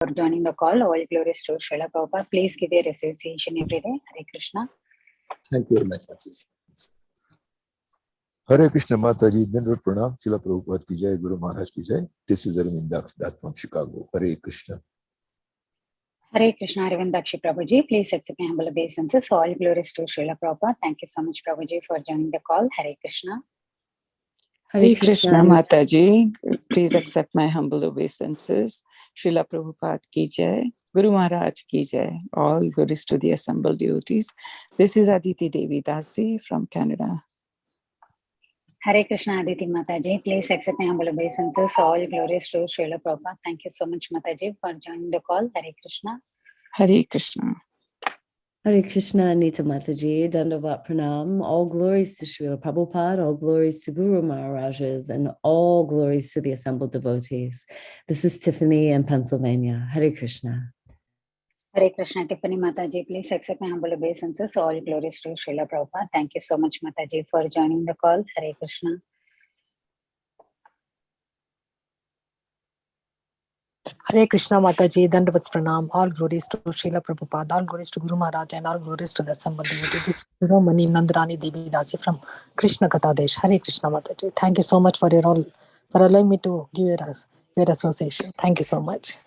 for joining the call. All glories to Srila Prabhupada. Please give your association every day. Hare Krishna. Thank you very much, Mataji. Hare Krishna Mataji, Dandavat Pranam, Srila Prabhupada ki jai, Guru Maharaj ki jai. This is Arvind Das from Chicago. Hare Krishna. Hare Krishna, Arvindakshi Prabhuji. Please accept my humble obeisances. All glories to Srila Prabhupada. Thank you so much, Prabhuji, for joining the call. Hare Krishna. Hare Krishna Mataji. Please accept my humble obeisances. Srila Prabhupada ki jai. Guru Maharaj ki jai. All glories to the assembled devotees. This is Aditi Devi Dasi from Canada. Hare Krishna, Aditi Mataji. Please accept my humble obeisances. All glories to Srila Prabhupada. Thank you so much, Mataji, for joining the call. Hare Krishna. Hare Krishna. Hare Krishna, Anita Mataji, Dandavat Pranam, all glories to Srila Prabhupada, all glories to Guru Maharajas, and all glories to the assembled devotees. This is Tiffany in Pennsylvania. Hare Krishna. Hare Krishna, Tiffany Mataji. Please accept my humble obeisances. All glories to Srila Prabhupada. Thank you so much, Mataji, for joining the call. Hare Krishna. Hare Krishna Mataji, Dandavats Pranam, all glories to Srila Prabhupada, all glories to Guru Maharaj, and all glories to the assembled devotees. This is Mani Nandarani Devi Dasi from Krishna Katha Desh. Hare Krishna Mataji. Thank you so much for allowing me to give your association. Thank you so much.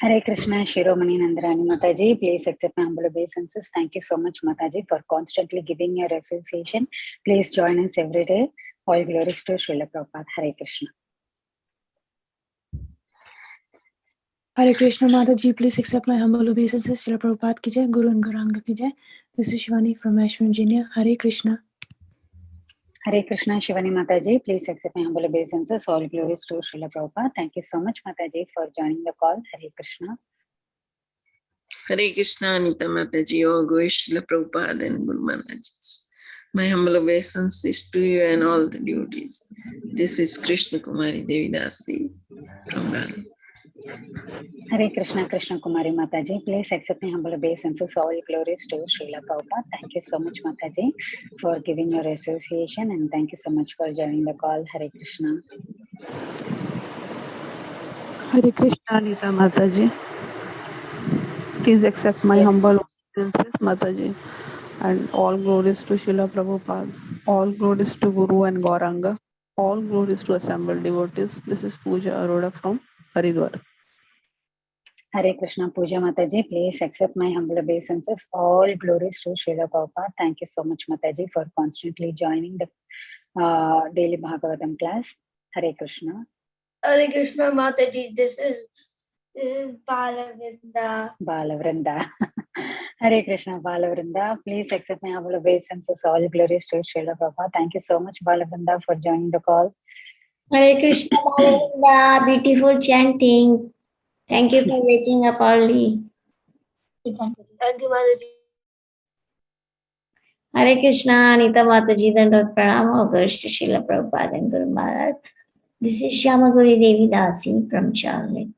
Hare Krishna, Shiromani Nandarani Mataji. Please accept my humble obeisances. Thank you so much, Mataji, for constantly giving your association. Please join us every day. All glories to Srila Prabhupada. Hare Krishna. Hare Krishna Mataji, please accept my humble obeisances. Srila Prabhupada ki jai, Guru and Gauranga ki jai. This is Shivani from Ashburn, Virginia. Hare Krishna. Hare Krishna, Shivani Mataji. Please accept my humble obeisances. All glories to Srila Prabhupada. Thank you so much, Mataji, for joining the call. Hare Krishna. Hare Krishna, Anita Mataji, all glories to Srila Prabhupada and Guru Maharaj. My humble obeisances to you and all the devotees. This is Krishna Kumari Devi Dasi from Raleigh. Hare Krishna, Krishna Kumari Mataji. Please accept my humble obeisances. All glories to Srila Prabhupada. Thank you so much, Mataji, for giving your association, and thank you so much for joining the call. Hare Krishna. Hare Krishna, Anita Mataji. Please accept my humble obeisances, Mataji, and all glories to Srila Prabhupada, all glories to Guru and Gauranga, all glories to assembled devotees. This is Pooja Arora from Haridwar. Hare Krishna, Pooja Mataji. Please accept my humble obeisances. All glories to Srila Prabhupada. Thank you so much, Mataji, for constantly joining the daily Bhagavatam class. Hare Krishna. Hare Krishna Mataji. This is Balavrinda. Balavrinda. Hare Krishna, Balavrinda. Please accept my humble obeisances. All glories to Srila Prabhupada. Thank you so much, Balavrinda, for joining the call. Hare Krishna Balavrinda. Beautiful chanting. Thank you for waking up early. Thank you, Mataji. Hare Krishna, Anita Mataji, Dandavat Pranam, all glories to Srila Prabhupada and Guru Maharaj. This is Shyamaguri Devi Dasi from Charlotte.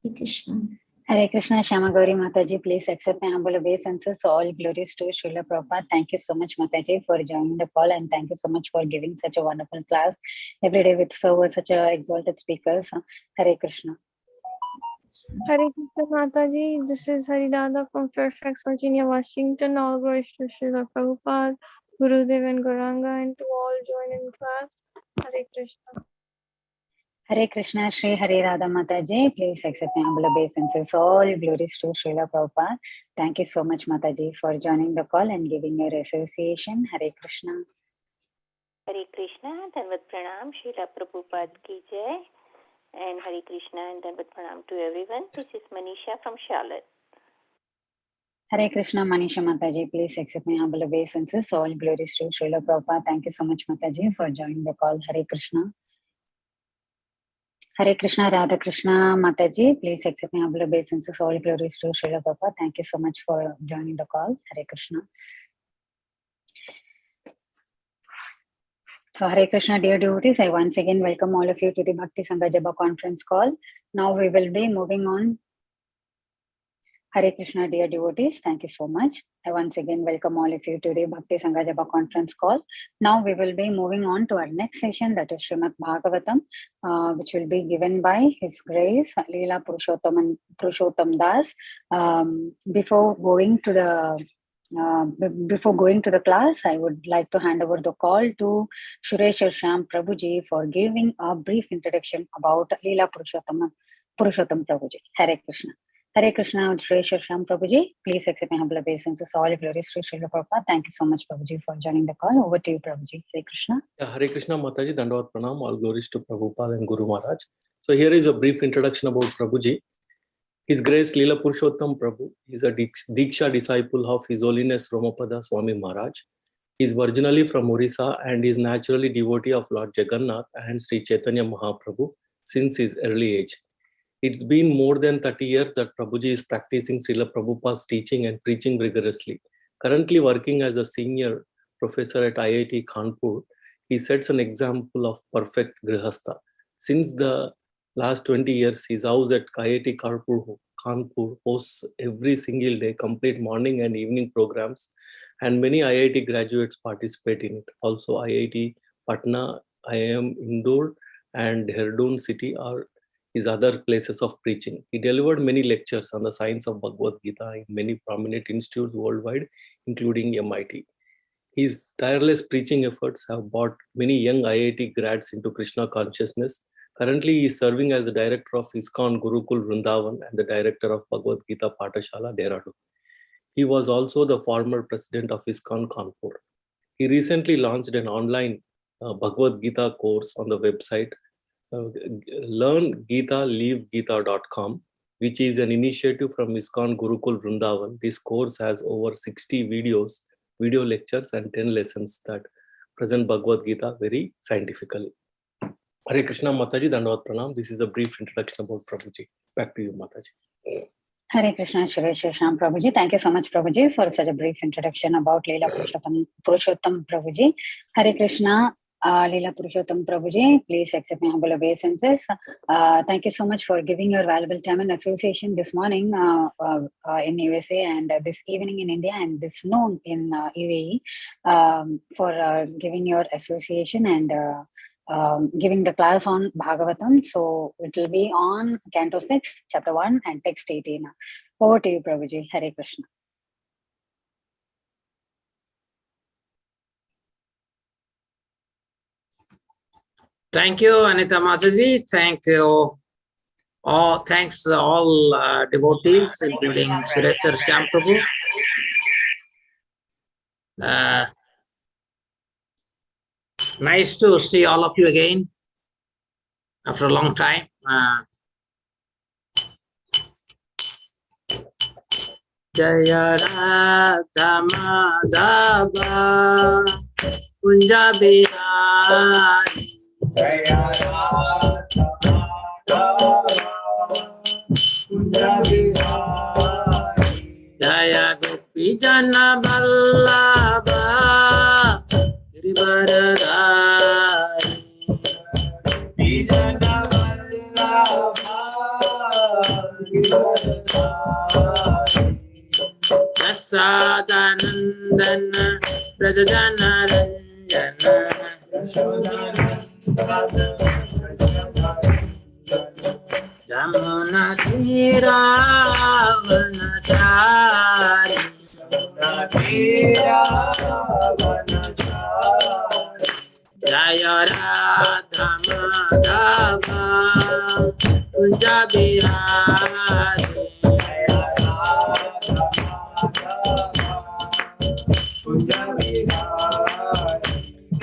Hare Krishna. Hare Krishna, Shyamaguri Mataji. Please accept my humble obeisances. All glories to Srila Prabhupada. Thank you so much, Mataji, for joining the call, and thank you so much for giving such a wonderful class every day with such a exalted speakers. Hare Krishna. Hare Krishna Mataji, this is Haridada from Fairfax, Virginia, Washington. All glories to Srila Prabhupada, Gurudev and Gauranga, and to all join in class. Hare Krishna. Hare Krishna, Shri Hari Radha Mataji. Please accept my humble obeisances. All glories to Srila Prabhupada. Thank you so much, Mataji, for joining the call and giving your association. Hare Krishna. Hare Krishna, Dandavat Pranam, Srila Prabhupada ki jai. And Hare Krishna and Dandavat Pranam to everyone. This is Manisha from Charlotte. Hare Krishna, Manisha Mataji. Please accept my humble obeisances. All glories to Srila Prabhupada. Thank you so much, Mataji, for joining the call. Hare Krishna. Hare Krishna, Radha Krishna Mataji. Please accept my humble obeisances. All glories to Srila Prabhupada. Thank you so much for joining the call. Hare Krishna. So Hare Krishna, dear devotees, I once again welcome all of you to the Bhakti Sangha Japa conference call. Now we will be moving on. Hare Krishna, dear devotees, thank you so much. I once again welcome all of you to the Bhakti Sangha Japa conference call. Now we will be moving on to our next session, that is Srimad Bhagavatam, which will be given by His Grace Lila Purushottam Das. Before going to the class, I would like to hand over the call to Shuresh Shyam Prabhuji for giving a brief introduction about Lila Purushottam Prabhuji. Hare Krishna. Hare Krishna, Shuresh Shyam Prabhuji. Please accept my humble obeisances. All glories to Srila Prabhupada. Thank you so much, Prabhuji, for joining the call. Over to you, Prabhuji. Hare Krishna. Yeah, Hare Krishna, Mataji, Dandavat Pranam. All glories to Prabhupada and Guru Maharaj. So here is a brief introduction about Prabhuji. His Grace Lila Purushottam Prabhu is a Diksha disciple of His Holiness Romapada Swami Maharaj. He is originally from Orissa and is naturally devotee of Lord Jagannath and Sri Chaitanya Mahaprabhu since his early age. It's been more than 30 years that Prabhuji is practicing Srila Prabhupada's teaching and preaching rigorously. Currently working as a senior professor at IIT Kanpur, he sets an example of perfect grihastha. Since the last 20 years, his house at IIT Kanpur hosts every single day complete morning and evening programs, and many IIT graduates participate in it. Also, IIT Patna, IIM Indore, and Dehradun city are his other places of preaching. He delivered many lectures on the science of Bhagavad Gita in many prominent institutes worldwide, including MIT. His tireless preaching efforts have brought many young IIT grads into Krishna consciousness. Currently, he is serving as the director of ISKCON Gurukul Vrindavan and the director of Bhagavad Gita Pathashala, Dehradun. He was also the former president of ISKCON Kanpur. He recently launched an online Bhagavad Gita course on the website learngita.leavegita.com, which is an initiative from ISKCON Gurukul Vrindavan. This course has over 60 video lectures and 10 lessons that present Bhagavad Gita very scientifically. Hare Krishna, Mataji, Dandavat Pranam. This is a brief introduction about Prabhuji. Back to you, Mataji. Hare Krishna, Shuresh Shyam Prabhuji. Thank you so much, Prabhuji, for such a brief introduction about Lila Purushottam Prabhuji. Hare Krishna, Lila Purushottam Prabhuji. Please accept my humble obeisances. Thank you so much for giving your valuable time and association this morning in USA and this evening in India and this noon in UAE for giving your association and giving the class on Bhagavatam. So it will be on Canto 6, Chapter 1 and Text 18. Over to you, Prabhuji. Hare Krishna. Thank you, Anita Mataji. Thank you. Thanks all devotees, including Shuresh Shyam Prabhu. Nice to see all of you again after a long time. Jaya Radha Madhava Kunja Bihari Jaya Radha Madhava Kunja Bihari Jaya Gopi Jana Vallabha Girivaradhari Gopi Jana Vallabha Girivaradhari Yasodanandana Brajajana Ranjana Jamuna Tiravanachari Jaya Radha Madhava Kunja Bihari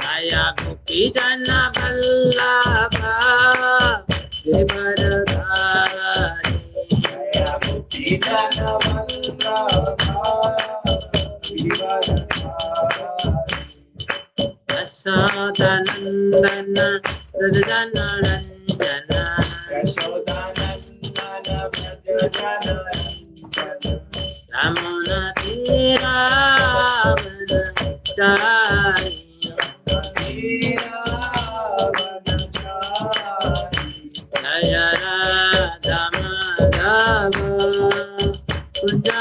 Jaya Gopi Jana Vallabha Girivaradhari Jaya Gopi Jana Vallabha Girivaradhari Yasodanandana Brajajana Ranjana Yasodanandana Brajajana Ranjana Yamuna Tiravanachari Jaya Radha Madhava Kunja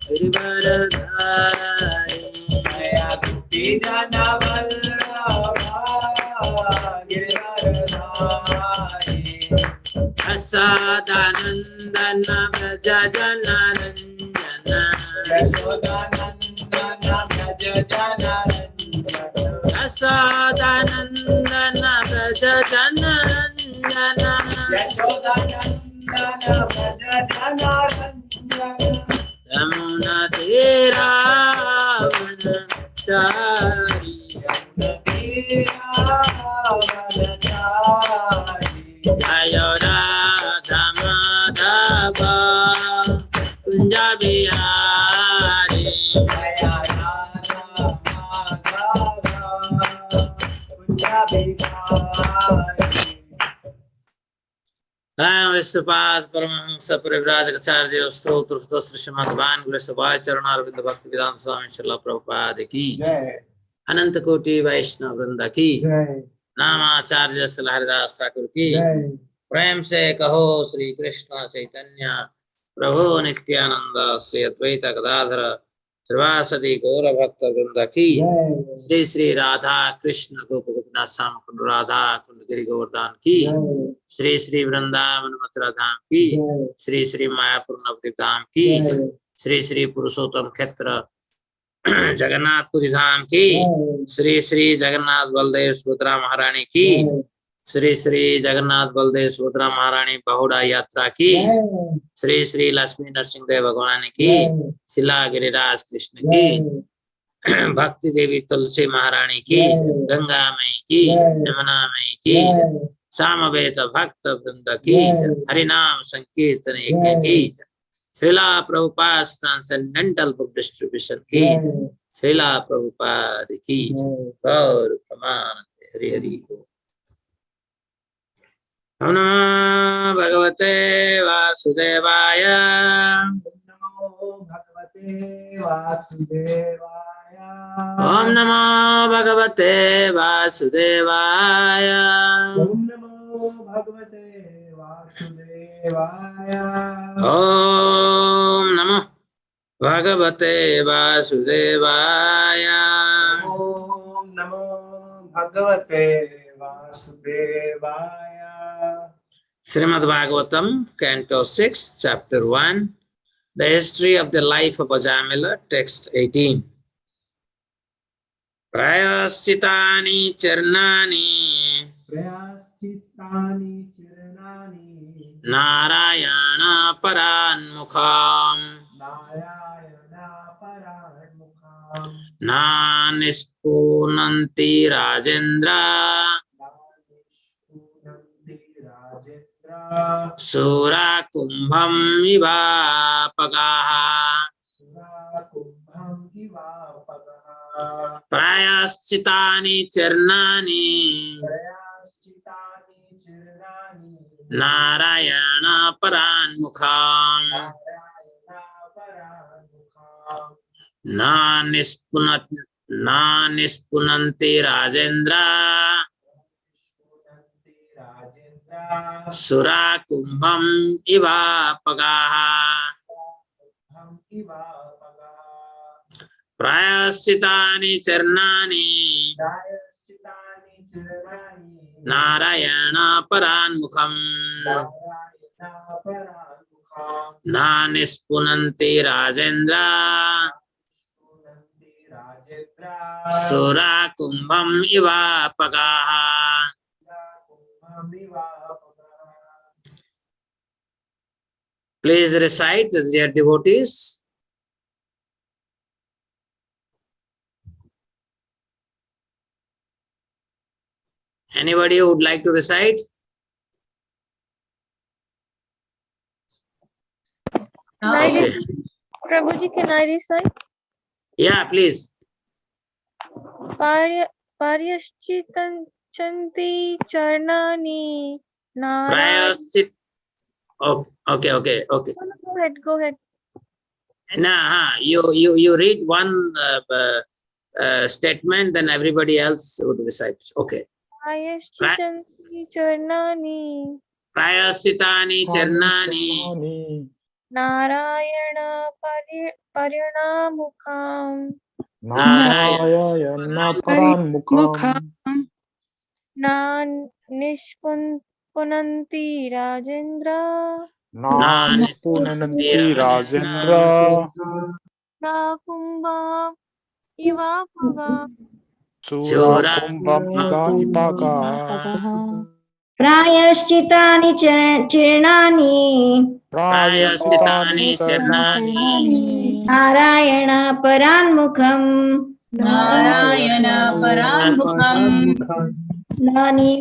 Girivardhari मया गोपी जन वल्लभा गिरिवरधारी यशोदानंदन व्रज जनरंजन यशोदानंदन व्रज जनरंजन यशोदानंदन व्रज जनरंजन यशोदानंदन व्रज जनरंजन यमुना तेरा वनचारी यमुना तेरा वनचारी जय राधा माधव कुंज बिहारी जय राधा माधव कुंज बिहारी। विश्वपाद परमहंस परिव्राजकाचार्य स्तोत्र श्री श्रीमद् भागवत सभाय चरणारविंद भक्ति वेदांत स्वामी श्रील प्रभुपाद की अनंत कोटि वैष्णव वृंद की नामाचार्य श्री हरिदास ठाकुर की प्रेम से कहो श्री कृष्ण चैतन्य प्रभु नित्यानंद श्री अद्वैत गदाधर श्रीवासदि गौर भक्त वृंद की श्री श्री राधा कृष्ण गोप गोपीनाथ श्याम कुंड राधा कुंड गिरि गोवर्धन की श्री श्री वृंदावन मथुरा धाम की श्री श्री मायापुर नवद्वीप धाम की श्री श्री पुरुषोत्तम क्षेत्र जगन्नाथपुरी धाम की श्री श्री जगन्नाथ बलदेव सुभद्रा महारानी की श्री श्री जगन्नाथ बलदेव सुभद्रा महारानी बहुड़ा यात्रा की श्री श्री लक्ष्मी नरसिंहदेव भगवान की शिला गिरिराज कृष्ण की भक्ति देवी तुलसी महारानी की गंगा मई की यमुना मई की सामवेद भक्त वृंद की हरिनाम संकीर्तन यज्ञ की Srila Prabhupada transcendental book distribution की श्रीला प्रभुपाद की गौर प्रमाण हरि हरि। ओम नमो भगवते वासुदेवाय ओम नमो भगवते वासुदेवाय ओम नमो भगवते वासुदेवाय ओम नमो भगवते वासुदेवाय ओम नमो भगवते वासुदेवाय। Srimad Bhagavatam, Canto 6, Chapter 1, The History of the Life of Ajamila, Text 18. Prayaschitani charnani Narayana paranmukham Nanispunanti Rajendra Sura kumbham ivapagaha Prayaschitani charnani Narayana paranmukham Nanispunanti Rajendra Sura kumbham ivapagaha Prayaschitani charnani Narayana paranmukham Nanispunanti Rajendra Sura kumbham ivapagaha. Please recite, dear devotees. Anybody who would like to recite? Okay. Prabhuji, can I recite? Yeah, please. Paryaschitani charnani Prayaschit. Okay. Go ahead. Nah, you read one statement, then everybody else would recite. Okay. Prayaschitani charnani Prayaschitani charnani Narayana Parinamukham Narayana Paranmukham Na Nishpunanti Rajendra Nanispunanti Rajendra Na Kumbha Ivapaga Sura Kumbham Ivahipaga Prayashchitani chirnani Prayasitani Charnani Narayana Paranmukham Narayana Parammukham Nani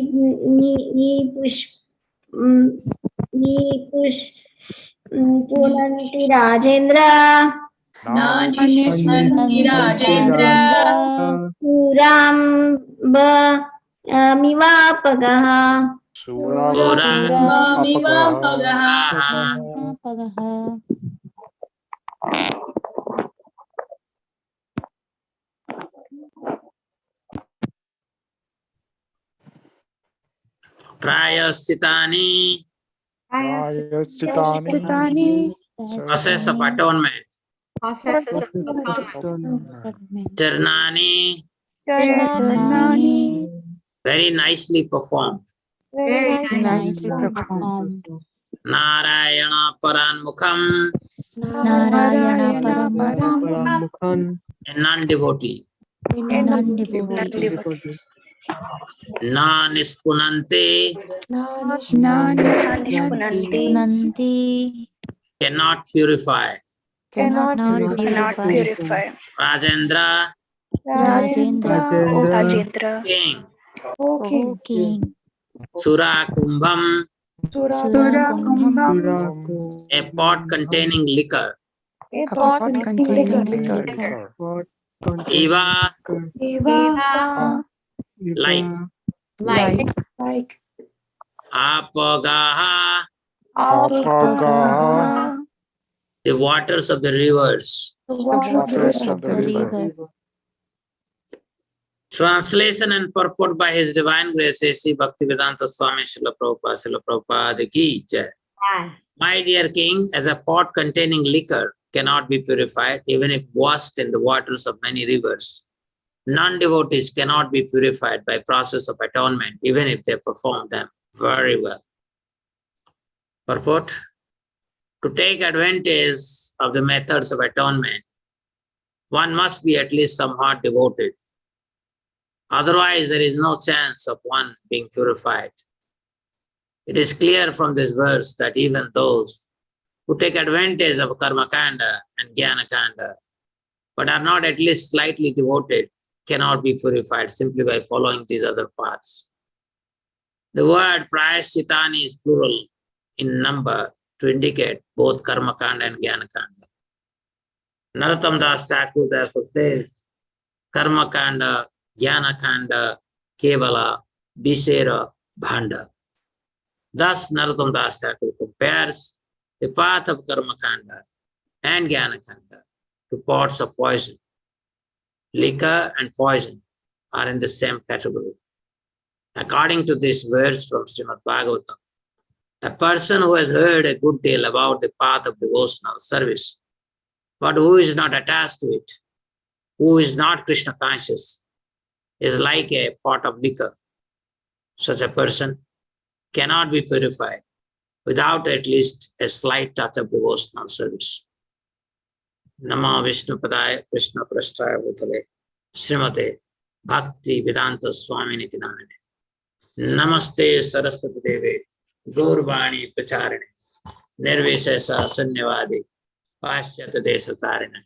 Punanti Rajendra Nanispunanti Rajendra Puram Mivapagaha Surambhamivapagaha Prayasitani, process of atonement. Charnani, very nicely performed. Narayana Paranmukham, a non-devotee. Nanispunante, cannot purify. Rajendra, king. Sura Kumbham, a pot containing liquor. Eva, like. Apagaha, the waters of the rivers. Translation and purport by His Divine Grace, A.C. Bhaktivedanta Swami Srila Prabhupada ki jai. My dear King, as a pot containing liquor cannot be purified, even if washed in the waters of many rivers, non-devotees cannot be purified by process of atonement, even if they perform them very well. Purport: to take advantage of the methods of atonement, one must be at least somewhat devoted. Otherwise, there is no chance of one being purified. It is clear from this verse that even those who take advantage of karma kanda and jnana kanda, but are not at least slightly devoted, cannot be purified simply by following these other paths. The word prayaschitani is plural in number to indicate both karma kanda and jnana kanda. Narottam Das Thakur therefore says, karma kanda, jnana kanda, kevala, bisera, bhanda. Thus, Narottam Das Thakur compares the path of karma kanda and jnana kanda to pots of poison. Liquor and poison are in the same category. According to this verse from Srimad Bhagavatam, a person who has heard a good deal about the path of devotional service, but who is not attached to it, who is not Krishna conscious, is like a pot of liquor. Such a person cannot be purified without at least a slight touch of devotional service. Nama Vishnu Padaya Krishna Prasthaya Bhutale Srimate Bhakti Vedanta Swami Niti Namine Namaste Saraswati Deve Gaurvani Pacharine Nirvishesa Sanyavadi Pashyata Desatarine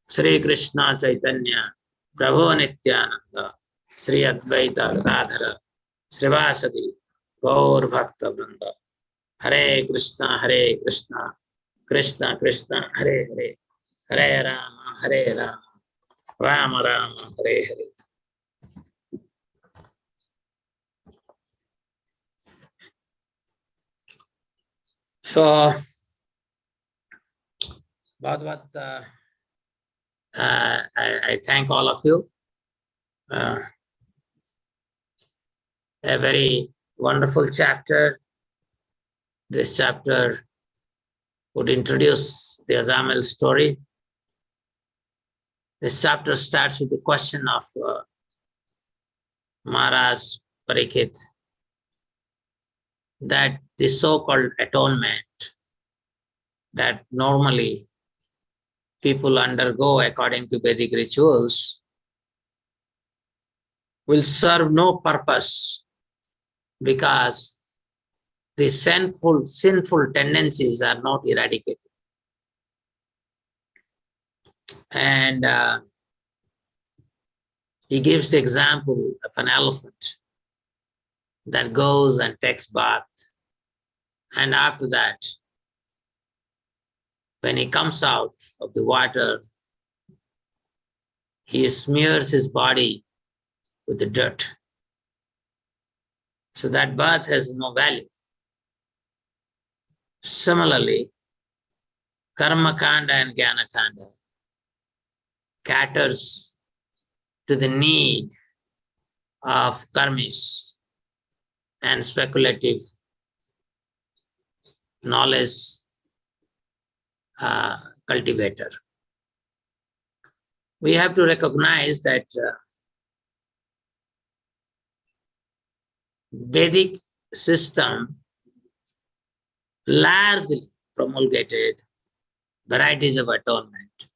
Sri Krishna Chaitanya Prabhu Nityananda Sri Advaita Gadadhara Srivasadi Gaur Bhakta Vrinda Hare Krishna Krishna Krishna Hare Hare Hare Rama Rama Rama Hare Hare. So, Bhagavad, I thank all of you. A very wonderful chapter. This chapter would introduce the Azamel story. This chapter starts with the question of Maharaj Parikshit, that the so-called atonement that normally people undergo according to Vedic rituals will serve no purpose, because the sinful tendencies are not eradicated. And he gives the example of an elephant that goes and takes bath. And after that, when he comes out of the water, he smears his body with the dirt. So that bath has no value. Similarly, Karma Kanda and Jnana Kanda caters to the need of karmis and speculative knowledge cultivator. We have to recognize that Vedic system largely promulgated varieties of atonement.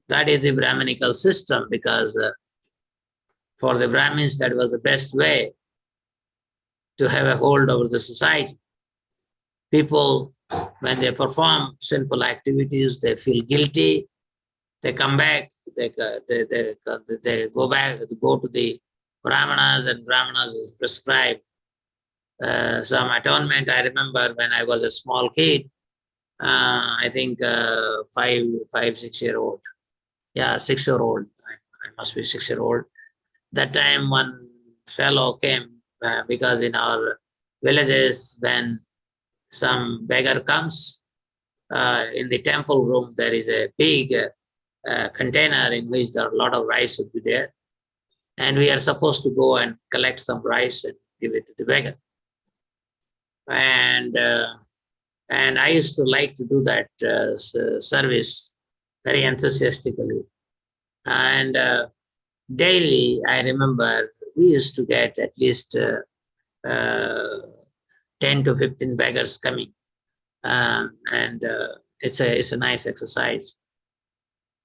That is the Brahminical system, because for the Brahmins, that was the best way to have a hold over the society. People, when they perform sinful activities, they feel guilty. They come back, they go back, go to the Brahmanas, and Brahmanas prescribe some atonement. I remember when I was a small kid, I think 6-year-old. Yeah, 6-year-old. I must be 6-year-old. That time one fellow came, because in our villages, when some beggar comes, in the temple room, there is a big container in which there are a lot of rice would be there. And we are supposed to go and collect some rice and give it to the beggar. And I used to like to do that service very enthusiastically. And daily, I remember we used to get at least 10 to 15 beggars coming. It's a nice exercise.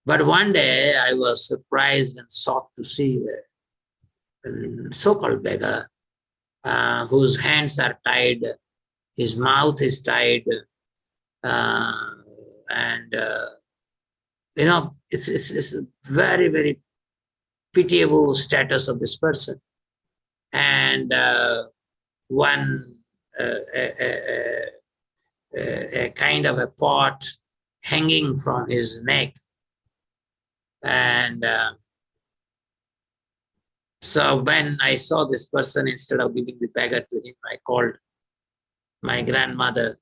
But one day I was surprised and shocked to see a so-called beggar whose hands are tied, his mouth is tied, it's a very, very pitiable status of this person. And a kind of a pot hanging from his neck. And so when I saw this person, instead of giving the beggar to him, I called my grandmother.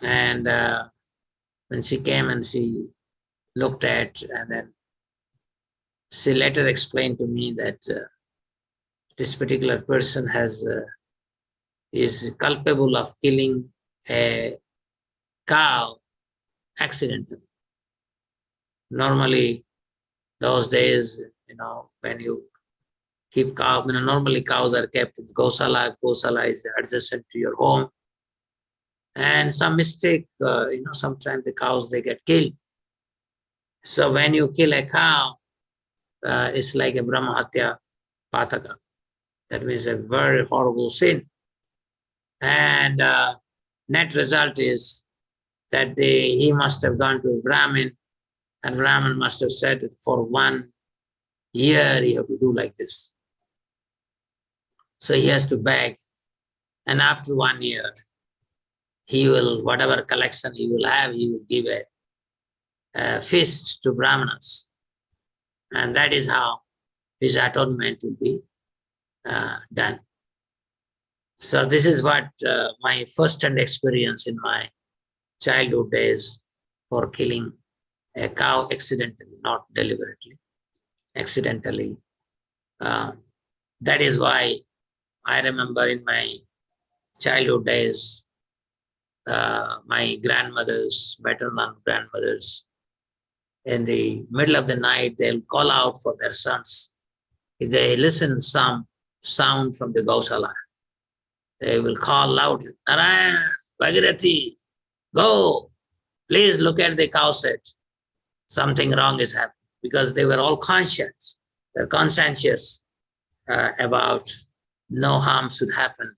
And when she came and she looked at, and then she later explained to me that this particular person is culpable of killing a cow accidentally. Normally, those days, when you keep cow, normally cows are kept in Gosala. Gosala is adjacent to your home. And some mistake, sometimes the cows, they get killed. So when you kill a cow, it's like a Brahmahatya Pataka. That means a very horrible sin. And net result is that he must have gone to a Brahmin, and Brahmin must have said that for 1 year you have to do like this. So he has to beg. And after 1 year, he will, whatever collection he will have, he will give a feast to Brahmanas. And that is how his atonement will be done. So this is what my first-hand experience in my childhood days for killing a cow accidentally, not deliberately, accidentally. That is why I remember in my childhood days, my grandmothers, maternal grandmothers, in the middle of the night, they'll call out for their sons. If they listen some sound from the Gausala, they will call loudly, Narayan, Bhagirathi, go, please look at the cow set. Something wrong is happening, because they were all conscious. They're conscientious about no harm should happen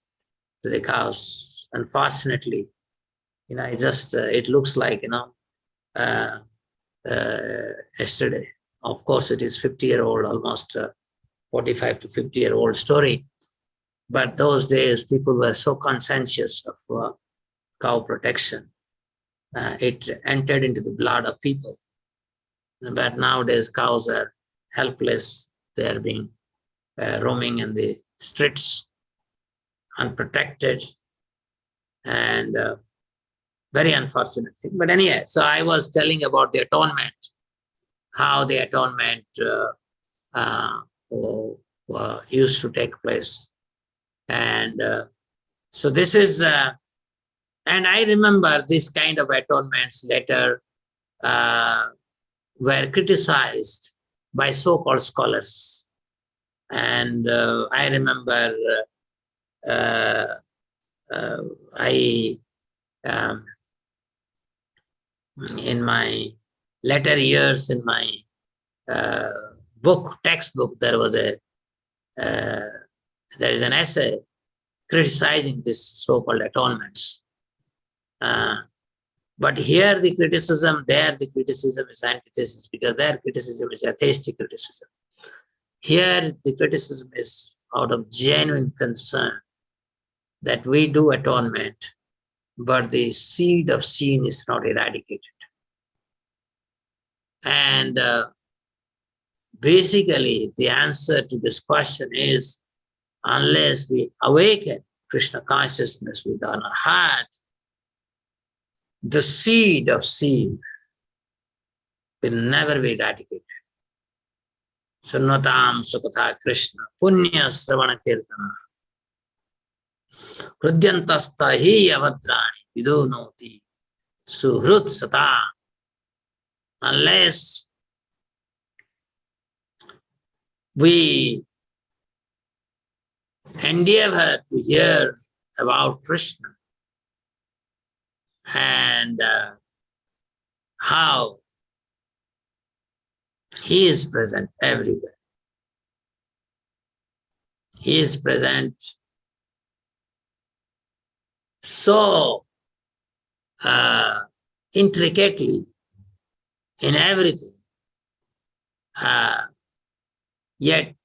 to the cows. Unfortunately, it looks like, yesterday. Of course, it is 50-year-old, almost 45 to 50-year-old story. But those days, people were so conscientious of cow protection. It entered into the blood of people. But nowadays, cows are helpless. They are being roaming in the streets, unprotected, and very unfortunate thing. But anyway, so I was telling about the atonement, how the atonement used to take place. And so this is, and I remember this kind of atonements later were criticized by so-called scholars. And I remember in my later years, in my textbook, there is an essay criticizing this so-called atonements. But here the criticism, there the criticism is antithesis, because their criticism is atheistic criticism. Here the criticism is out of genuine concern that we do atonement, but the seed of sin is not eradicated. And basically the answer to this question is, unless we awaken Krishna consciousness within our heart, the seed of sin will never be eradicated. Sunnatam Sukatha Krishna, Punya Sravana Kirtana, Hrudyantasta hi avadrani, vidunoti, suhrut sata. Unless we endeavor to hear about Krishna and how he is present everywhere. He is present so intricately in everything. Yet,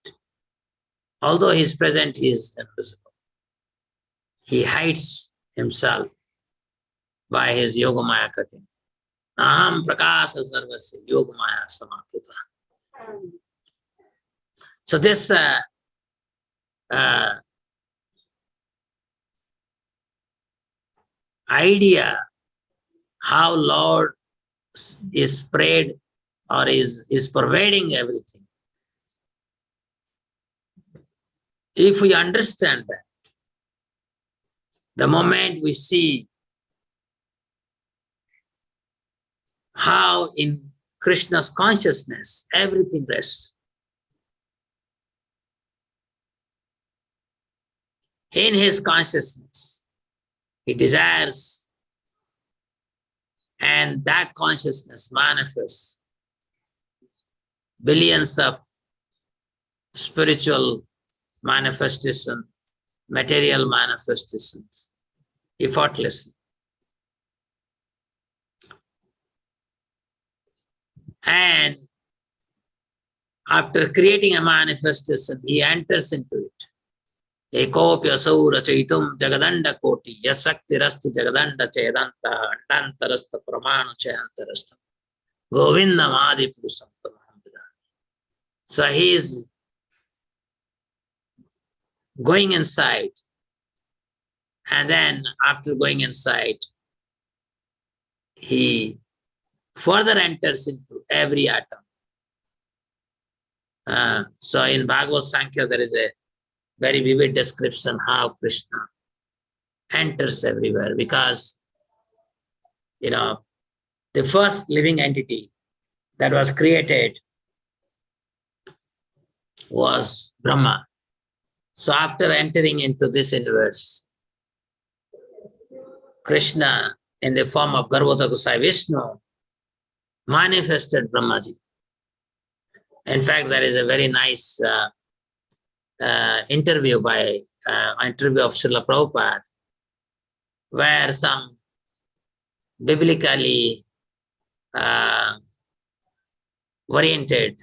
although he is present, he is invisible. He hides himself by his Yogamaya cutting. Aham prakasa sarvasya Yogamaya samakrita. So this idea how Lord is spread or is pervading everything, if we understand that, the moment we see how in Krishna's consciousness everything rests, in his consciousness he desires, and that consciousness manifests billions of spiritual manifestation, material manifestations, effortlessly. And after creating a manifestation, he enters into it. Ekopya saura chaitum jagadanda koti yasakti rasti jagadanda chedanta antantarasta pramana chayantarasta govinda madhi purusam. So he is going inside, and then after going inside, he further enters into every atom. So in Bhagavad Sankhya, there is a very vivid description how Krishna enters everywhere, because the first living entity that was created was Brahma. So after entering into this universe, Krishna, in the form of Garbhoda Gosai Vishnu, manifested Brahmaji. In fact, there is a very nice interview of Srila Prabhupada, where some biblically oriented,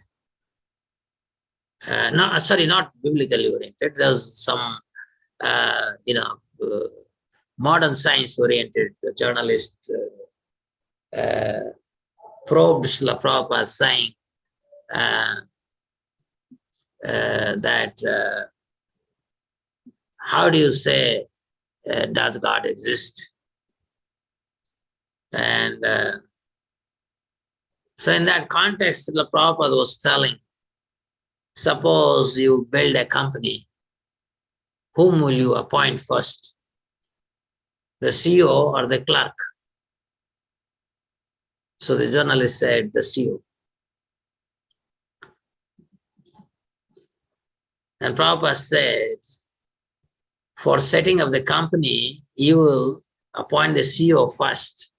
not biblically oriented, there's some, modern science oriented journalist probed Srila Prabhupada saying that how do you say does God exist? And so in that context, Srila Prabhupada was telling, suppose you build a company, whom will you appoint first? The CEO or the clerk? So the journalist said, the CEO. And Prabhupada said, for setting up the company, you will appoint the CEO first.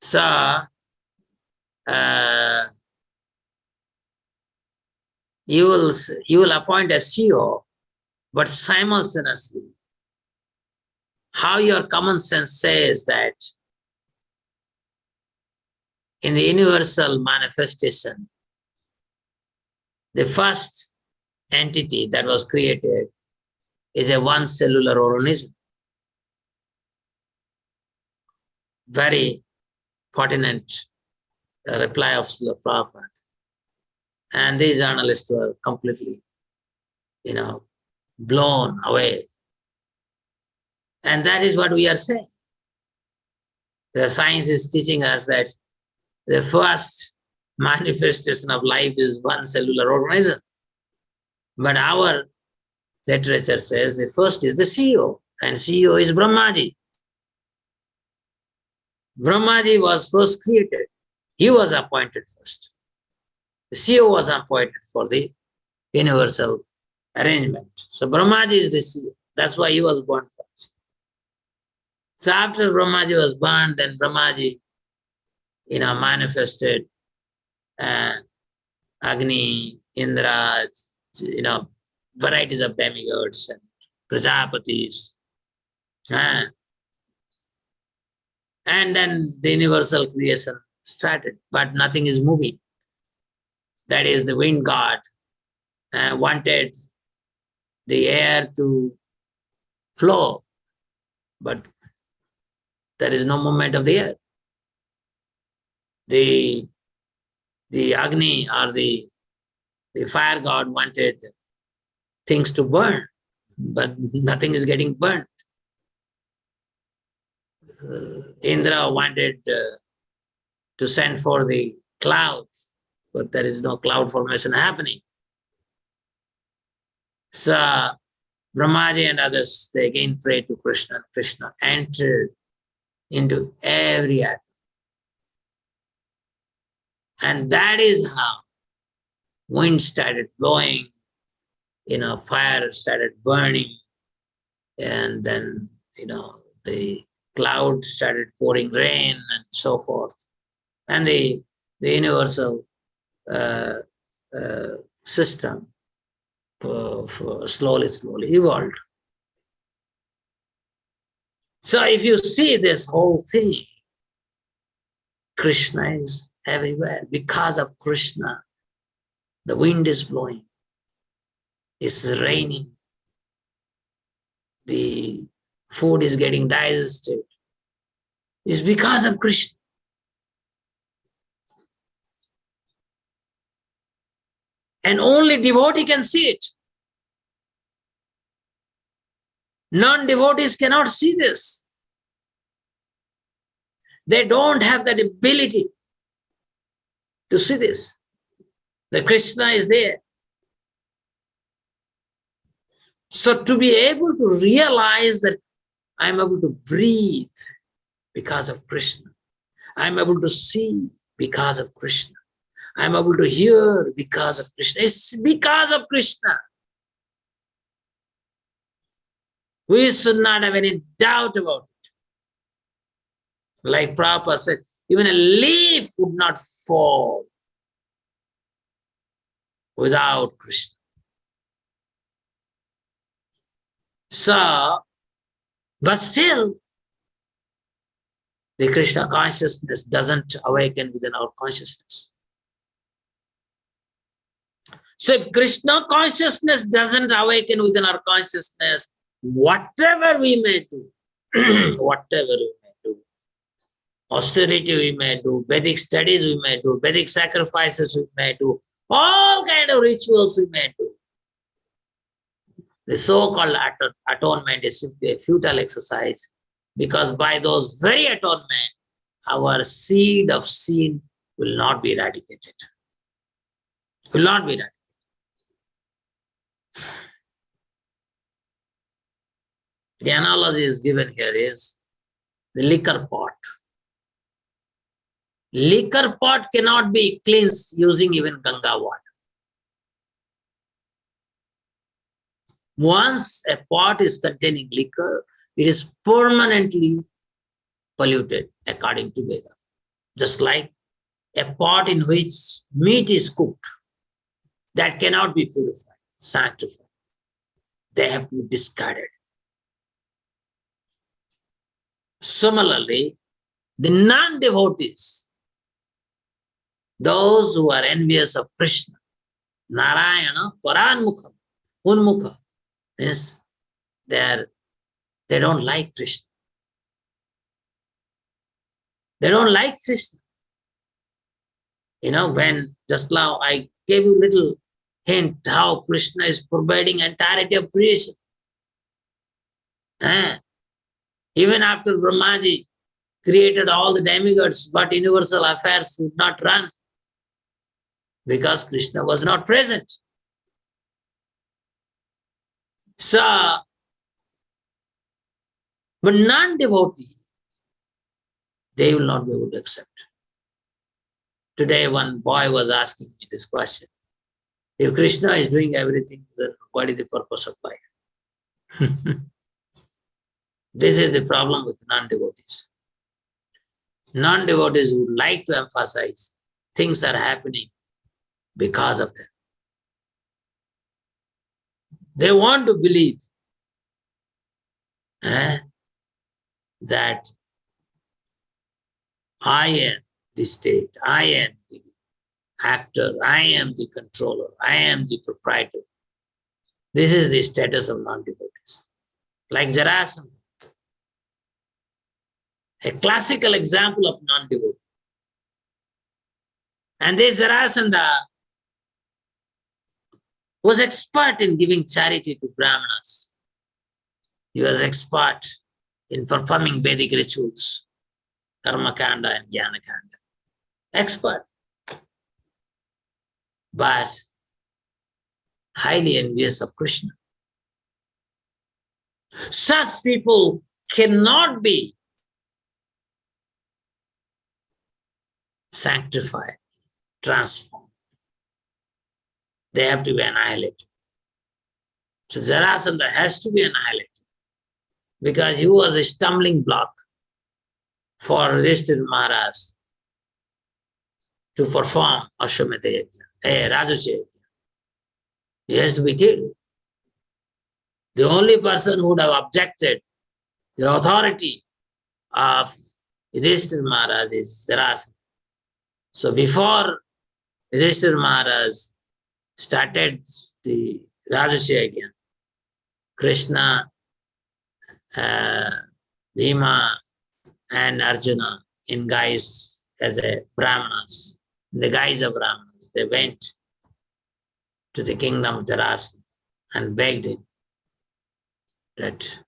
So, you will appoint a CEO, but simultaneously, how your common sense says that in the universal manifestation, the first entity that was created is a one cellular organism. Very pertinent reply of Srila Prabhupada. And these journalists were completely, blown away. And that is what we are saying. The science is teaching us that the first manifestation of life is one cellular organism. But our literature says the first is the CEO, and CEO is Brahmaji. Brahmaji was first created. He was appointed first. The CEO was appointed for the universal arrangement. So Brahmaji is the CEO. That's why he was born first. So after Brahmaji was born, then Brahmaji, manifested Agni, Indra, varieties of demigods and Prajapatis. And then the universal creation started, but nothing is moving. That is, the wind god wanted the air to flow, but there is no movement of the air. The Agni or the fire god wanted things to burn, but nothing is getting burnt. Indra wanted to send for the clouds, but there is no cloud formation happening. So Brahmaji and others, they again prayed to Krishna. Krishna entered into every atom. And that is how wind started blowing, fire started burning, and then, the cloud started pouring rain and so forth. And the universal system slowly evolved. So if you see this whole thing, Krishna is everywhere. Because of Krishna, the wind is blowing, it's raining, the food is getting digested. It's because of Krishna. And only devotee can see it. Non-devotees cannot see this. They don't have that ability to see this. The Krishna is there. So to be able to realize that I'm able to breathe because of Krishna. I'm able to see because of Krishna. I'm able to hear because of Krishna. It's because of Krishna. We should not have any doubt about it. Like Prabhupada said, even a leaf would not fall without Krishna. So, but still, the Krishna consciousness doesn't awaken within our consciousness. So if Krishna consciousness doesn't awaken within our consciousness, whatever we may do, whatever we may do, austerity we may do, Vedic studies we may do, Vedic sacrifices we may do, all kind of rituals we may do. The so-called atonement is simply a futile exercise, because by those very atonement, our seed of sin will not be eradicated. Will not be eradicated. The analogy is given here is the liquor pot. Liquor pot cannot be cleansed using even Ganga water. Once a pot is containing liquor, it is permanently polluted according to Veda. Just like a pot in which meat is cooked, that cannot be purified, sanctified. They have to be discarded. Similarly, the non-devotees, those who are envious of Krishna, Narayana, Paranmukha, Unmukha, means they don't like Krishna. They don't like Krishna. You know, when just now I gave you a little hint how Krishna is providing entirety of creation. Even after Brahmaji created all the demigods, but universal affairs would not run because Krishna was not present. So, but non-devotee, they will not be able to accept. Today, one boy was asking me this question. If Krishna is doing everything, then what is the purpose of life? This is the problem with non-devotees. Non-devotees would like to emphasize things are happening because of them. They want to believe that I am the state, I am the actor, I am the controller, I am the proprietor. This is the status of non-devotees. Like Jarasandha, a classical example of non-devotee. And this Jarasandha was expert in giving charity to Brahmanas. He was expert in performing Vedic rituals, Karma Kanda and Jnana Kanda. Expert. But highly envious of Krishna. Such people cannot be sanctified, transformed. They have to be annihilated. So Jarasandha has to be annihilated because he was a stumbling block for Yudhishthira Maharaj to perform Ashwamedha Yajna, Rajasuya Yajna. He has to be killed. The only person who would have objected the authority of Yudhishthira Maharaj is Jarasandha. So before Yudhishthira Maharaj started the Rajasuya Yajna, Krishna, Bhima, and Arjuna, in guise as a Brahmanas, in the guise of Brahmanas, they went to the kingdom of Jarasandha and begged him that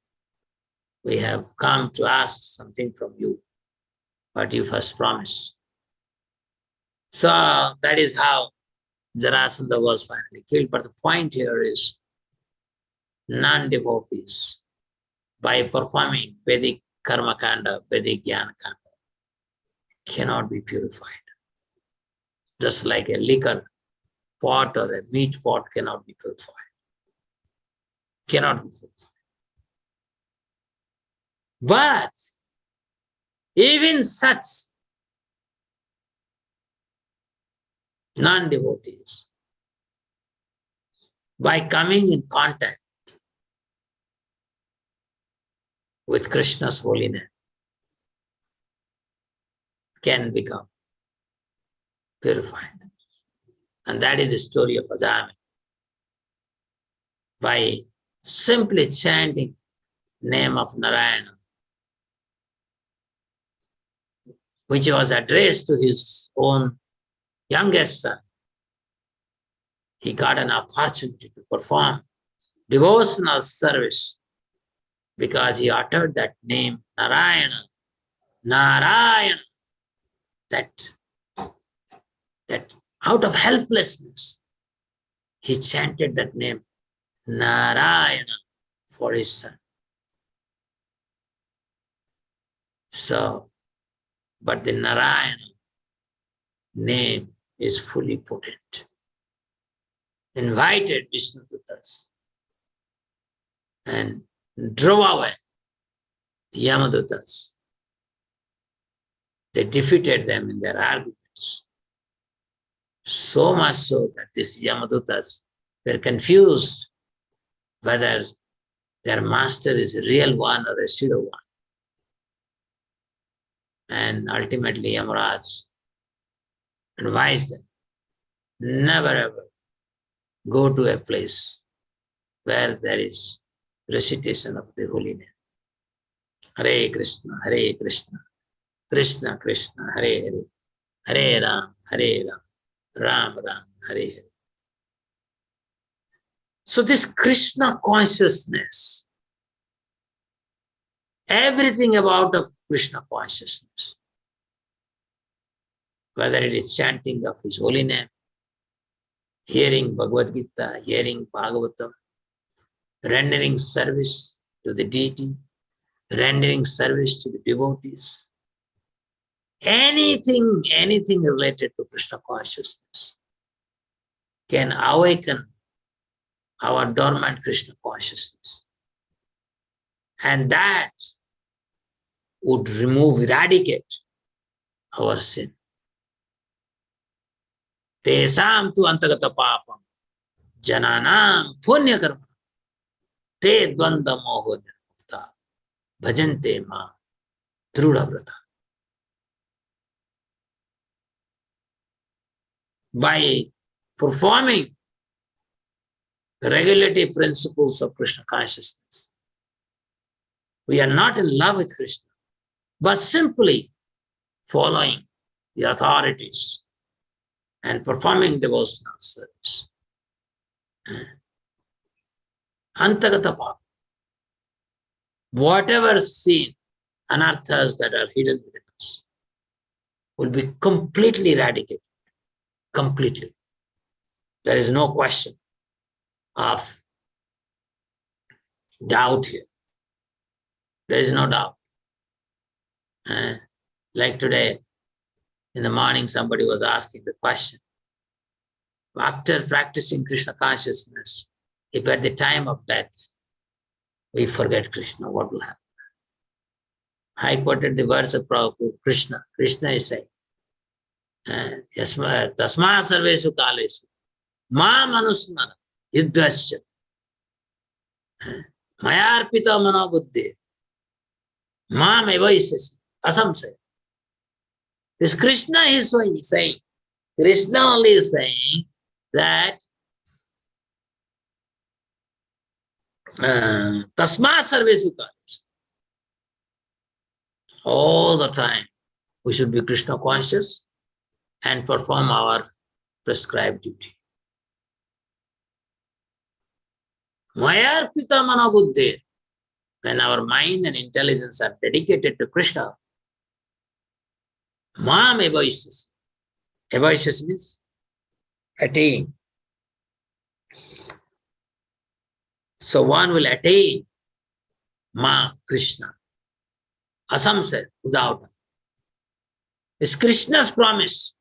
we have come to ask something from you, but you first promised. So that is how Jarasandha was finally killed. But the point here is non-devotees by performing Vedic karma kanda, Vedic jnana kanda cannot be purified. Just like a liquor pot or a meat pot cannot be purified. Cannot be purified. But even such non-devotees, by coming in contact with Krishna's holiness, can become purified. And that is the story of Ajami. By simply chanting name of Narayana, which was addressed to his own youngest son, he got an opportunity to perform devotional service because he uttered that name Narayana, Narayana, that out of helplessness, he chanted that name Narayana for his son. So, but the Narayana name is fully potent. Invited Vishnudutas and drove away Yamadutas. They defeated them in their arguments. So much so that these Yamadutas were confused whether their master is a real one or a pseudo one. And ultimately Yamaraj advised them, never ever go to a place where there is recitation of the holy name. Hare Krishna, Krishna Krishna, Hare Hare, Hare Ram, Ram Ram, Hare Hare. So this Krishna consciousness, everything about of Krishna consciousness, whether it is chanting of his holy name, hearing Bhagavad Gita, hearing Bhagavatam, rendering service to the deity, rendering service to the devotees, anything related to Krishna consciousness can awaken our dormant Krishna consciousness. And that would eradicate our sin. Tesam tu antagata papam, jananam punya karma, te dvanda moho nirmukta, bhajante ma drudha vrata. By performing regulative principles of Krishna consciousness, we are not in love with Krishna, but simply following the authorities and performing devotional service. Antagata papa. Whatever sin, anarthas that are hidden within us will be completely eradicated. Completely. There is no question of doubt here. There is no doubt. Like today, in the morning, somebody was asking the question, after practicing Krishna consciousness, if at the time of death, we forget Krishna, what will happen? I quoted the verse of Prabhupada, Krishna. Krishna is saying, Tasma sarvesu kalesu, ma manusmara, yuddhasya, mayarpita manobuddhi, ma mevaisasi, asamsaya. This Krishna is saying, Krishna only is saying that Tasma sarvesu kalesu. All the time, we should be Krishna conscious and perform our prescribed duty. Mayarpita manobuddhi. When our mind and intelligence are dedicated to Krishna, Mam evaishas. Evaishas means attain. So one will attain Ma Krishna. Asam said, without doubt. It's Krishna's promise.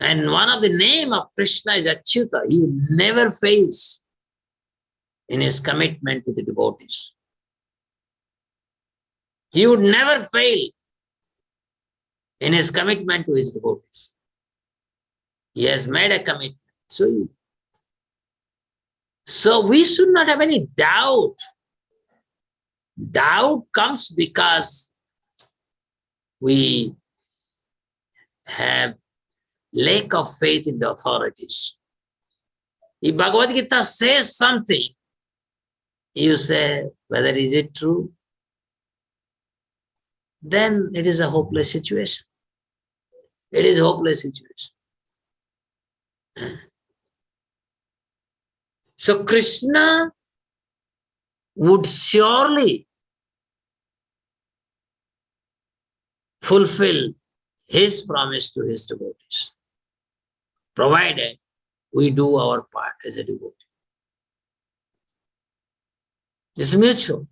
And one of the name of Krishna is Achyuta. He never fails in his commitment to the devotees. He would never fail in his commitment to his devotees. He has made a commitment. So we should not have any doubt. Doubt comes because we have lack of faith in the authorities. If Bhagavad Gita says something, you say, whether is it true? Then it is a hopeless situation. It is a hopeless situation. So Krishna would surely fulfill his promise to his devotees, provided we do our part as a devotee. It's mutual.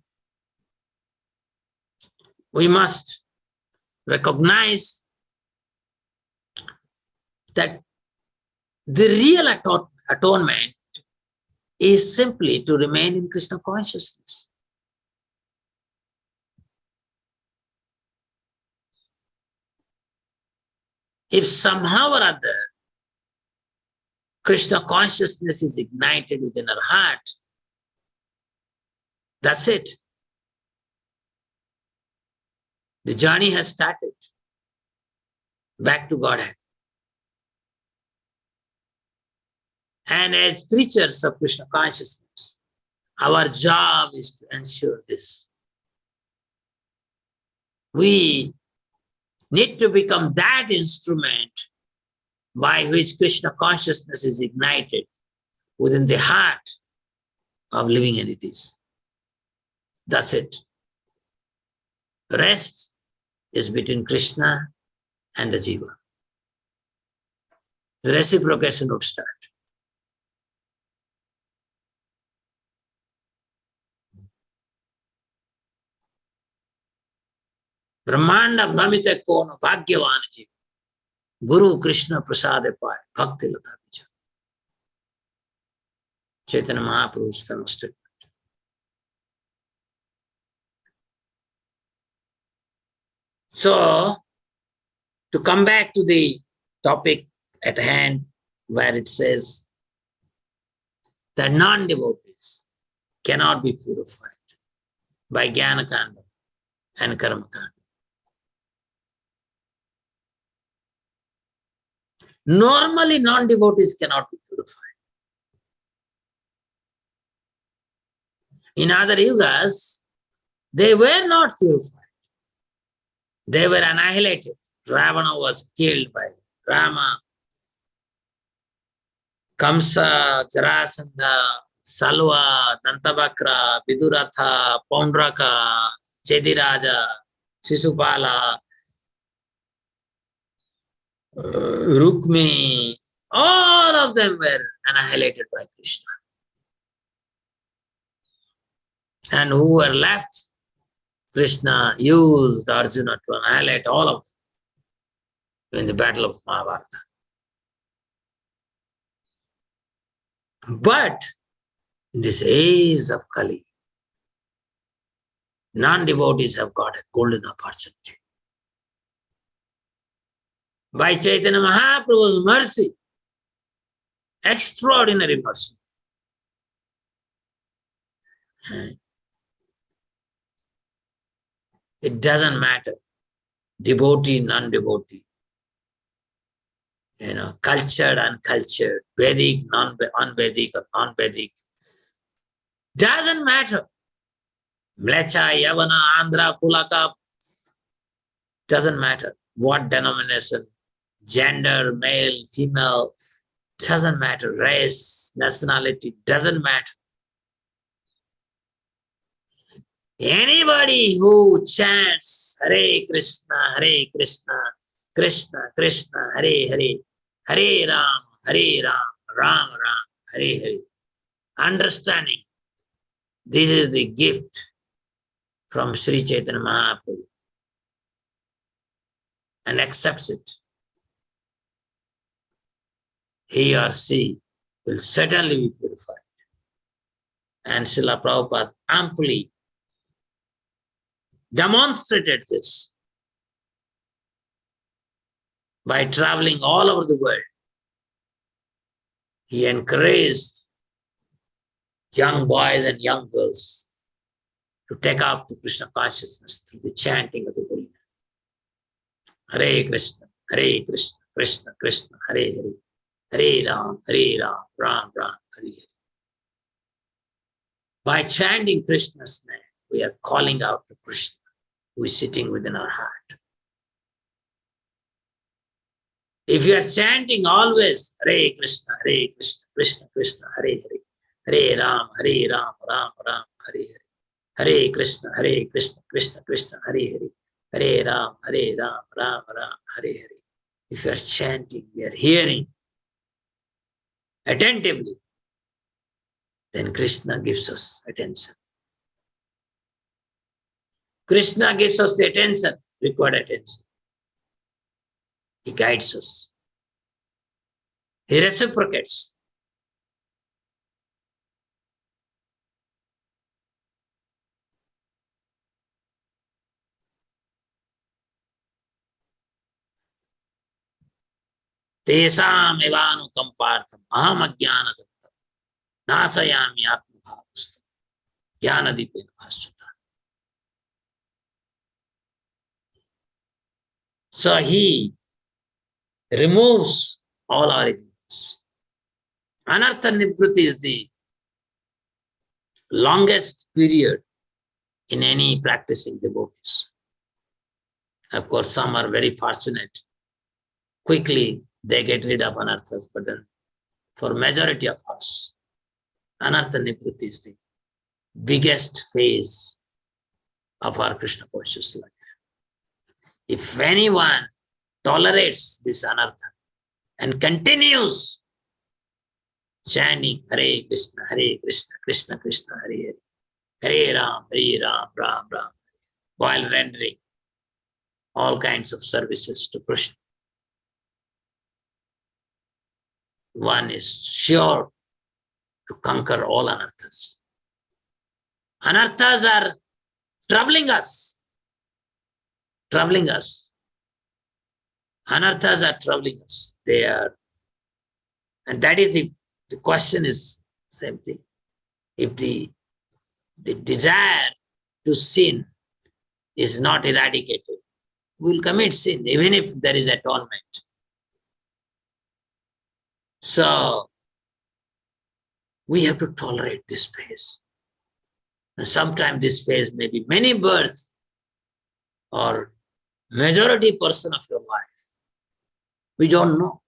We must recognize that the real atonement is simply to remain in Krishna consciousness. If somehow or other Krishna consciousness is ignited within our heart, that's it. The journey has started back to Godhead. And as creatures of Krishna consciousness, our job is to ensure this. We need to become that instrument by which Krishna consciousness is ignited within the heart of living entities. That's it. The rest is between Krishna and the Jiva. The reciprocation would start. Brahmanda Brahmite Kono Bhagyavan Jiva. Guru Krishna Prasade Pai Bhakti Lata Vijay. Chaitanya Mahaprabhu's famous statement. So, to come back to the topic at hand, where it says that non-devotees cannot be purified by Jnana Kanda and Karma Kanda. Normally, non-devotees cannot be purified. In other yugas, they were not purified. They were annihilated. Ravana was killed by Rama. Kamsa, Jarasandha, Salwa, Dantabakra, Viduratha, Paundraka, Chediraja, Sisupala, Rukmi, all of them were annihilated by Krishna. And who were left, Krishna used Arjuna to annihilate all of them in the battle of Mahabharata. But in this age of Kali, non-devotees have got a golden opportunity. By Chaitanya Mahaprabhu's mercy, extraordinary mercy, it doesn't matter, devotee, non-devotee, cultured, uncultured, Vedic, non-Vedic, or non-Vedic, doesn't matter. Mlecha, Yavana, Andhra, Pulaka, doesn't matter. What denomination, gender, male, female, doesn't matter. Race, nationality, doesn't matter. Anybody who chants Hare Krishna, Krishna Krishna, Hare Hare, Hare Ram, Ram Ram, Hari Hari. Understanding this is the gift from Sri Chaitanya Mahaprabhu and accepts it, he or she will certainly be purified. And Srila Prabhupada amply demonstrated this by traveling all over the world. He encouraged young boys and young girls to take up the Krishna consciousness through the chanting of the holy name. Hare Krishna, Krishna Krishna, Hare Hare, Hare Ram, Ram Ram, Hare Hare. By chanting Krishna's name, we are calling out to Krishna, who is sitting within our heart. If you are chanting always Hare Krishna, Krishna Krishna, Hare Hare, Hare Ram, Ram Ram, Hare Hare, Hare Krishna, Krishna Krishna, Hare Hare, Hare Ram, Ram Ram, Hare Hare. If you are chanting, we are hearing attentively, then Krishna gives us attention. Krishna gives us the attention, required attention. He guides us. He reciprocates. Tesam evanu kampartham aham ajnanatam nasayami atmabhavastam jnanadipena bhaswata. So he removes all our ignorance. Anartha nivritti is the longest period in any practicing devotees. Of course, some are very fortunate. Quickly they get rid of anarthas, but then for majority of us, anartha nivritti is the biggest phase of our Krishna conscious life. If anyone tolerates this anartha and continues chanting Hare Krishna, Krishna Krishna, Hare Hare, Hare Ram, Ram Ram, while rendering all kinds of services to Krishna, one is sure to conquer all anarthas. Anarthas are troubling us. Anarthas are troubling us. They are, and that is the question is same thing. If the desire to sin is not eradicated, we will commit sin, even if there is atonement. So we have to tolerate this phase. And sometimes this phase may be many births or majority portion of your life. We don't know.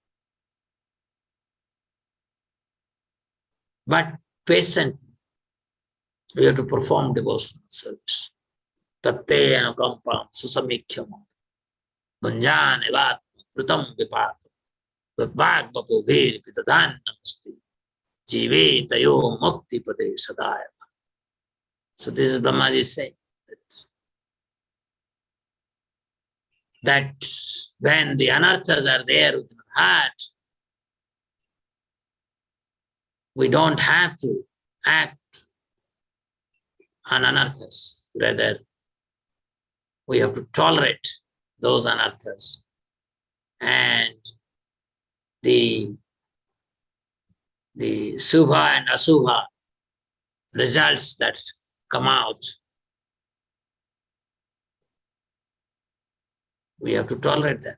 But patient, we have to perform devotional service. Tatte anukampam susamikhyam bunjan evat pratam vipat pratbhag bapu bhir pitadan namasti jive tayo mukti pade sadaya. So this is Brahmaji saying that when the anarthas are there within our heart, we don't have to act on anarthas. Rather, we have to tolerate those anarthas. And the subha and asubha results that come out, we have to tolerate them.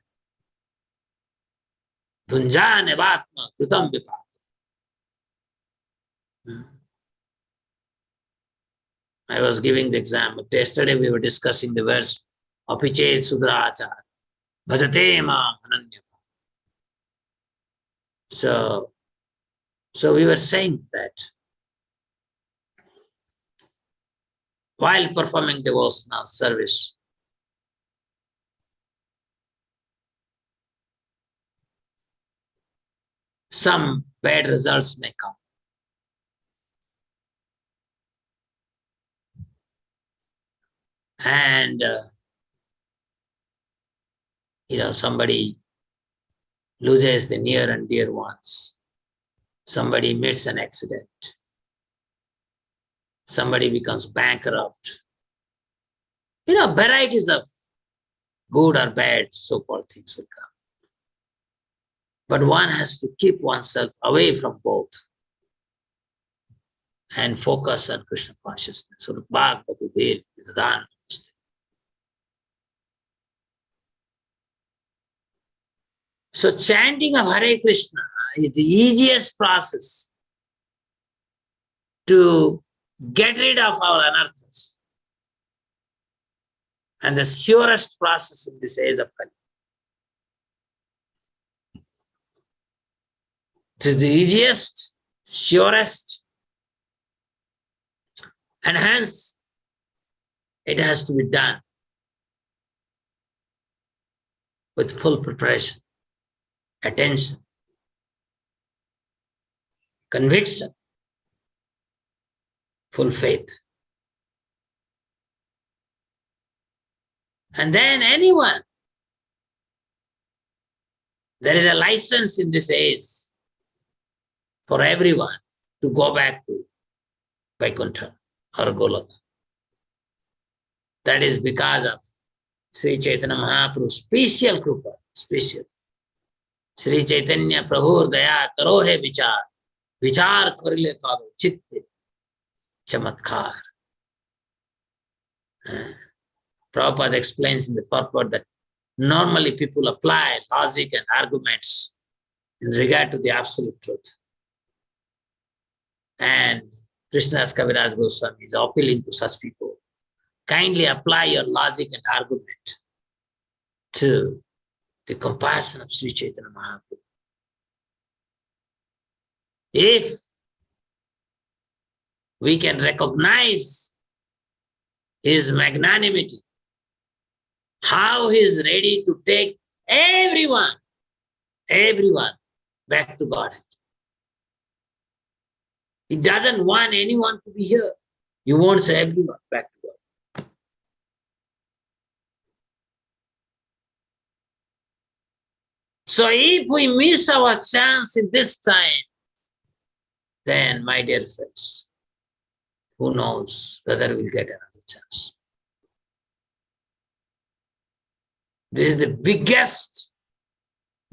Dhunjan evatma kritam vipat. I was giving the example. Yesterday we were discussing the verse Apichet Sudrachar Bhajate Mam Ananya. So we were saying that while performing devotional service, some bad results may come. and somebody loses the near and dear ones, somebody meets an accident, somebody becomes bankrupt, varieties of good or bad so-called things will come. But one has to keep oneself away from both and focus on Krishna consciousness. So, so chanting of Hare Krishna is the easiest process to get rid of our anarthas and the surest process in this age of Kali. It is the easiest, surest, and hence it has to be done with full preparation, attention, conviction, full faith. And then anyone, there is a license in this age for everyone to go back to Vaikuntha or Goloka. That is because of Sri Chaitanya Mahaprabhu's special krupa, special. Sri Chaitanya Prabhu daya karo hai vichar, vichar karile karo chitte chamatkar. Prabhupada explains in the purport that normally people apply logic and arguments in regard to the absolute truth. And Krishnadas Kaviraj Goswami is appealing to such people. Kindly apply your logic and argument to the compassion of Sri Chaitanya Mahaprabhu. If we can recognize his magnanimity, how he is ready to take everyone back to Godhead. He doesn't want anyone to be here. He wants everyone back to God. So if we miss our chance in this time, then, my dear friends, who knows whether we'll get another chance. This is the biggest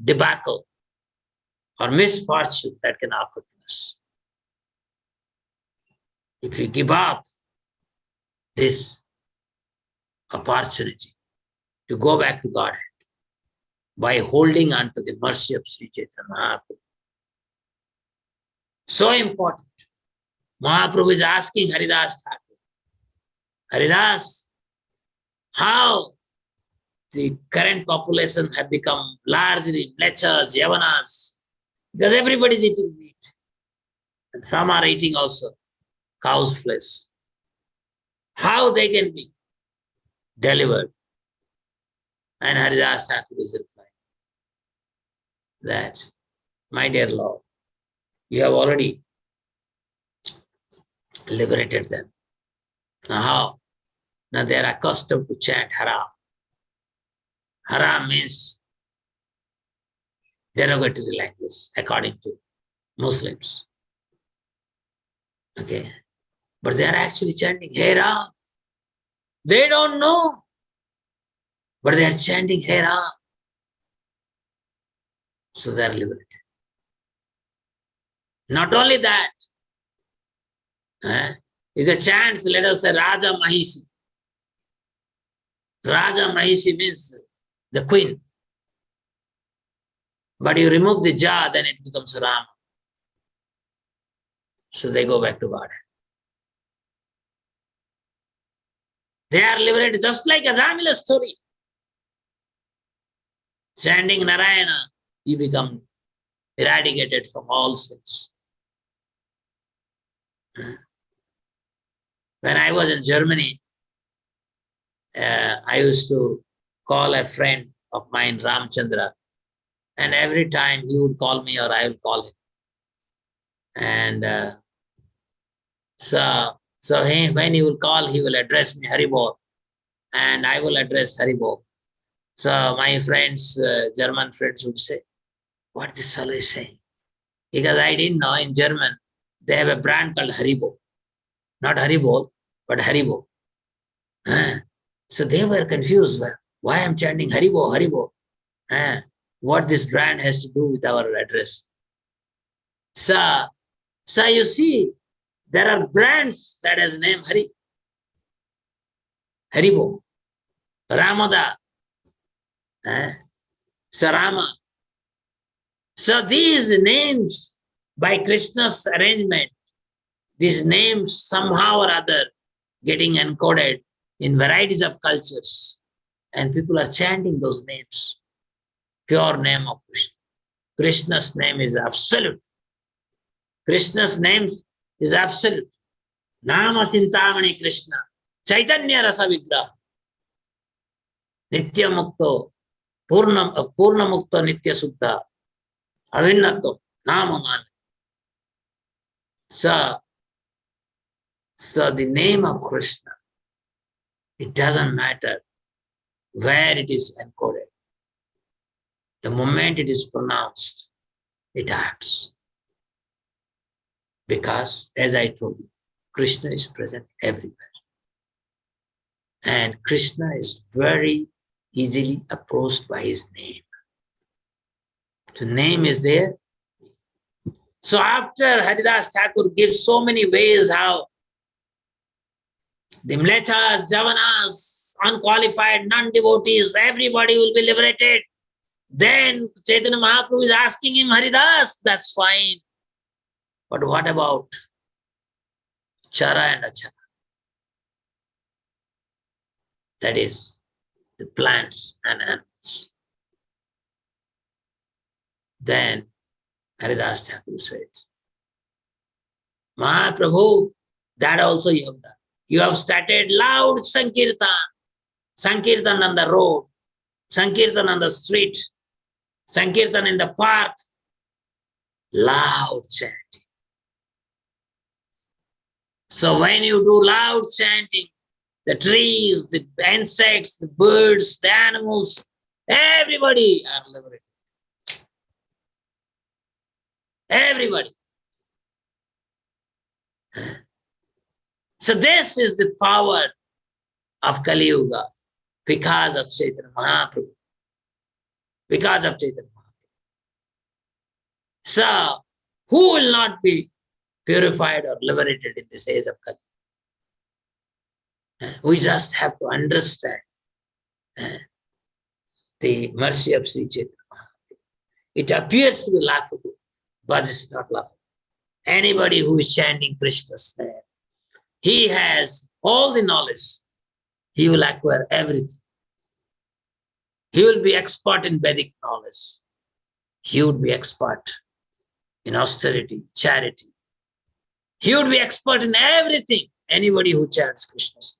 debacle or misfortune that can occur to us. If we give up this opportunity to go back to Godhead by holding on to the mercy of Sri Chaitanya Mahaprabhu. So important. Mahaprabhu is asking Haridas Thakur, Haridas, how the current population have become largely mlechas, yavanas, because everybody is eating meat. And some are eating also cow's flesh. How they can be delivered? And Haridas Thakur is replying that, my dear Lord, you have already liberated them. Now how? Now they are accustomed to chant haram. Haram means derogatory language according to Muslims. Okay. But they are actually chanting Hey Ram. They don't know. But they are chanting Hey Ram. So they are liberated. Not only that, is a chant, let us say Raja Mahisi. Raja Mahisi means the queen. But you remove the Ja, then it becomes Ram. So they go back to God. They are liberated just like Azamila's story. Chanting Narayana, you become eradicated from all sins. When I was in Germany, I used to call a friend of mine, Ramchandra, and every time he would call me or I would call him. And so when he will call, he will address me, Haribol. and I will address Haribo. So my friends, German friends would say, what this fellow is saying? Because I didn't know in German, they have a brand called Haribo. Not Haribo, but Haribo. So they were confused. Why I'm chanting Haribo, Haribo? What this brand has to do with our address? So you see, there are brands that has name Hari. Haribo, Ramada, Sarama. So these names, by Krishna's arrangement, these names somehow or other getting encoded in varieties of cultures, and people are chanting those names. Pure name of Krishna. Krishna's name is absolute. Krishna's name is absolute. Nama Chintamani Krishna. Chaitanya Rasa Vigraha. Nitya Mukto. Purna Mukto Nitya Suddha. Avinnato. Nama Man. So the name of Krishna, it doesn't matter where it is encoded. The moment it is pronounced, it acts. Because, as I told you, Krishna is present everywhere. And Krishna is very easily approached by his name. The name is there. So after Haridas Thakur gives so many ways how the mlechas, javanas, unqualified, non-devotees, everybody will be liberated. Then Chaitanya Mahaprabhu is asking him, Haridas, that's fine. But what about Chara and Achara? That is, the plants and animals. Then Haridas Thakur said, Mahaprabhu, that also you have done. You have started loud Sankirtan. Sankirtan on the road, Sankirtan on the street, Sankirtan in the park, loud chanting. So when you do loud chanting, the trees, the insects, the birds, the animals, everybody are liberated. Everybody. So this is the power of Kali Yuga because of Chaitanya Mahaprabhu. Because of Chaitanya Mahaprabhu. So who will not be purified or liberated in this age of Kali? We just have to understand the mercy of Sri Chaitanya Mahaprabhu. It appears to be laughable, but it's not laughable. Anybody who is chanting Krishna's name, he has all the knowledge. He will acquire everything. He will be expert in Vedic knowledge. He would be expert in austerity, charity. He would be expert in everything. Anybody who chants Krishna's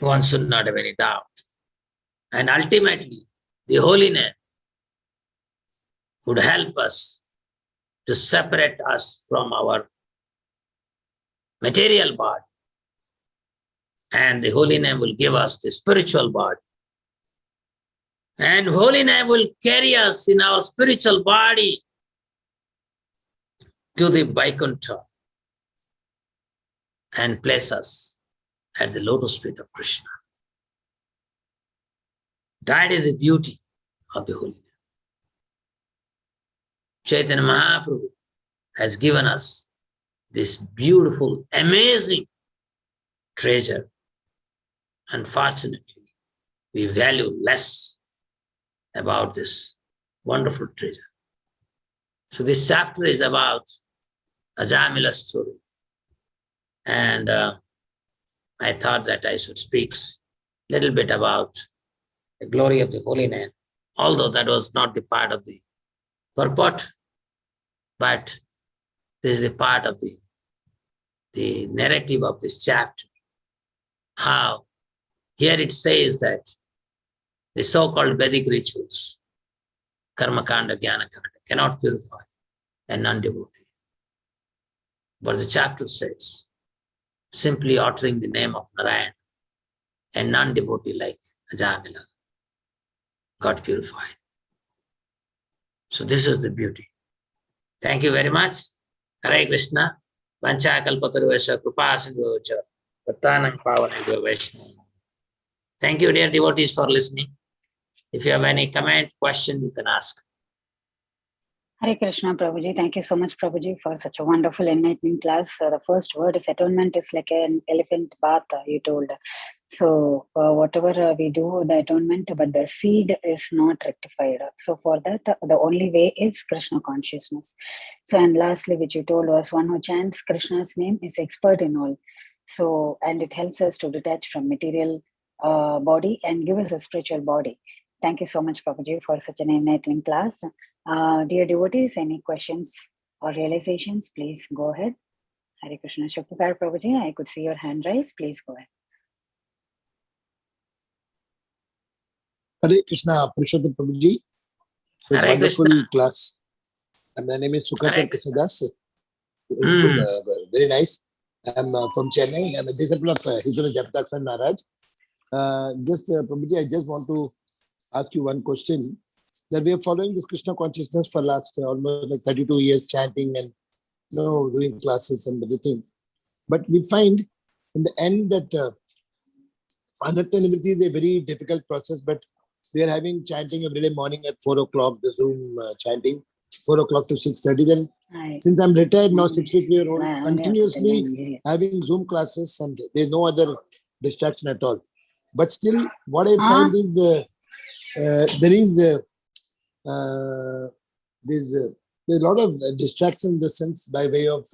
name. One should not have any doubt. And ultimately, the holy name would help us to separate us from our material body. And the holy name will give us the spiritual body. And holy name will carry us in our spiritual body to the Vaikuntha and place us at the lotus feet of Krishna. That is the beauty of the holy name. Chaitanya Mahaprabhu has given us this beautiful, amazing treasure. Unfortunately, we value less about this wonderful treasure. So this chapter is about Ajamila's story. And I thought that I should speak a little bit about the glory of the holy name, although that was not the part of the purport, but this is the part of the narrative of this chapter. How here it says that the so-called Vedic rituals, Karma Kanda, Jnana Kanda, cannot purify a non-devotee. But the chapter says, simply uttering the name of Narayana and non-devotee like Ajamila got purified. So this is the beauty. Thank you very much. Hare Krishna. Vancha kalpataruvesha kripa sindhuvacha pattanam pavanebhyo Vaishnava. Thank you, dear devotees, for listening. If you have any comment, question, you can ask. Hare Krishna, Prabhuji. Thank you so much, Prabhuji, for such a wonderful enlightening class. The first word is atonement is like an elephant bath, you told. So whatever we do, the atonement, but the seed is not rectified. So for that, the only way is Krishna consciousness. So and lastly, which you told was one who chants Krishna's name is expert in all. So, and it helps us to detach from material body and give us a spiritual body. Thank you so much, Prabhuji, for such an enlightening class. Dear devotees, any questions or realizations, please go ahead. Hare Krishna. Shuktikar Prabhuji, I could see your hand raised. Please go ahead. Hare Krishna, Purushottam Prabhuji. Hare Wonderful Krishna. class. And my name is Sukatar Krishnadas. Mm. Very nice. I'm from Chennai. I'm a disciple of Hizra Japtaksan Maharaj. Prabhuji, I just want to ask you one question. That we are following this Krishna consciousness for last almost like 32 years, chanting and doing classes and everything. But we find in the end that Anartha Nivritti is a very difficult process, but we are having chanting every day morning at 4 o'clock, the Zoom chanting, 4 o'clock to 6:30. Then since I'm retired now, 63-year-old, continuously having Zoom classes and there's no other distraction at all. But still, what I find is there's a lot of distraction in the sense by way of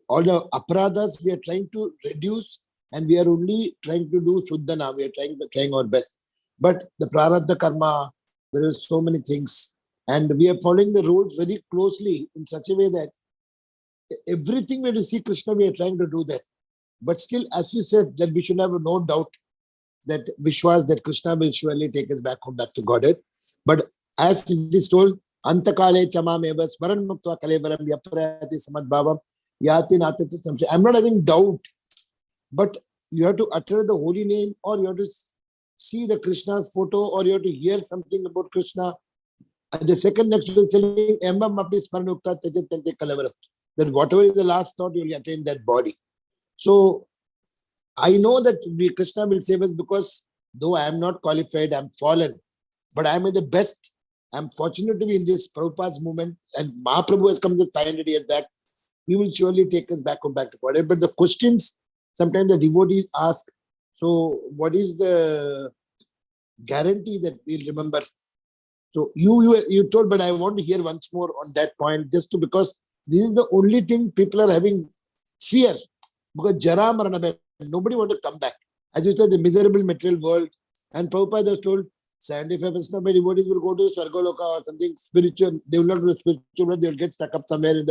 all the apradhas we are trying to reduce, and we are only trying to do Shuddhana. We are trying our best. But the prarabdha karma, there are so many things, and we are following the rules very closely in such a way that everything when we see Krishna, we are trying to do that. But still, as you said, that we should have no doubt that Vishwas, that Krishna will surely take us back home, back to Godhead. But as it is told, Antakale chamameva smaran mukta kalevaram yaprayati samadbhavam yati natati samshay. I'm not having doubt, but you have to utter the holy name, or you have to see the Krishna's photo, or you have to hear something about Krishna. And the second next is telling that whatever is the last thought, you will attain that body. So I know that Krishna will save us, because though I am not qualified, I am fallen, but I am the best. I am fortunate to be in this Prabhupada's movement, and Mahaprabhu has come to 500 years back. He will surely take us back to Godhead. But the questions sometimes the devotees ask, so what is the guarantee that we'll remember? So you told, but I want to hear once more on that point, because this is the only thing people are having fear, because Jara Marana, nobody want to come back. As you said, the miserable material world, and Prabhupada has told 75% of my devotees will go to Swargaloka or something spiritual. They will not go to spiritual, but they will get stuck up somewhere in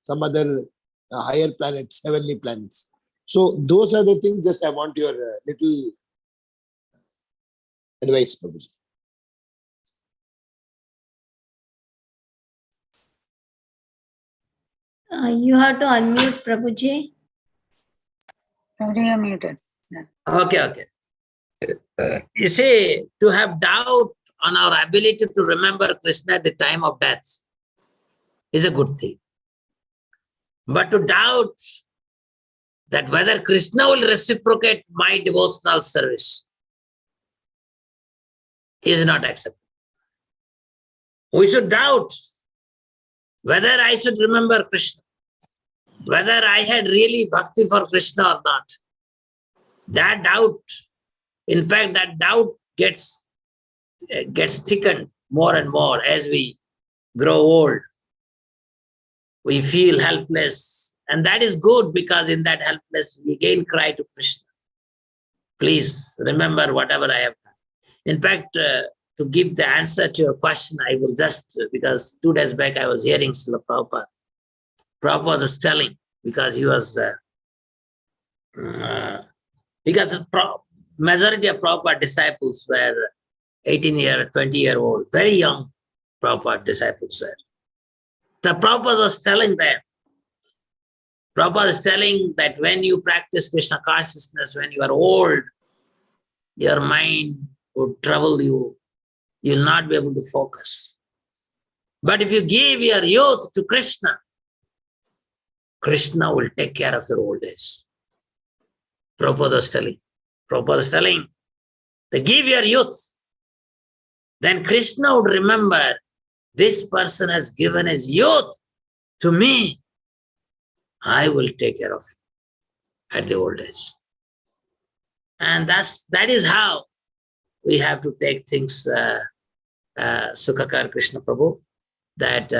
some other higher planets, heavenly planets. So those are the things. Just I want your little advice, Prabhuji. You have to unmute, Prabhuji. Prabhuji, you're muted. Yeah. Okay. You see, to have doubt on our ability to remember Krishna at the time of death is a good thing. But to doubt that whether Krishna will reciprocate my devotional service is not acceptable. We should doubt whether I should remember Krishna, whether I had really bhakti for Krishna or not. That doubt, in fact, that doubt gets thickened more and more as we grow old. We feel helpless, and that is good, because in that helplessness we again cry to Krishna, please remember whatever I have done. In fact, to give the answer to your question, I will just, because 2 days back I was hearing Srila Prabhupada. Prabhupada was telling, because he was, because majority of Prabhupada disciples were 18-year, 20-year-old, very young Prabhupada disciples were. The Prabhupada was telling them, Prabhupada is telling that when you practice Krishna consciousness, when you are old, your mind would trouble you. You'll not be able to focus. But if you give your youth to Krishna, Krishna will take care of your old age. Prabhupada is telling, to give your youth, then Krishna would remember, this person has given his youth to me. I will take care of him at the old age. And that is how we have to take things, Sukhakar Krishna Prabhu, that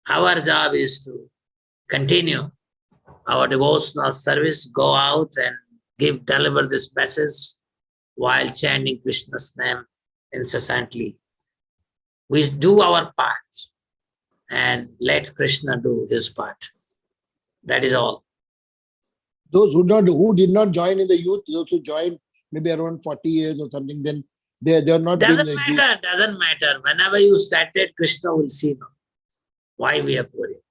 our job is to continue our devotional service, go out and deliver this message while chanting Krishna's name incessantly. We do our part and let Krishna do his part. That is all. Those who did not join in the youth, those who joined maybe around 40 years or something, then they are not Doesn't in the matter, youth. doesn't matter. Whenever you started, Krishna will see now. Why we have to worry?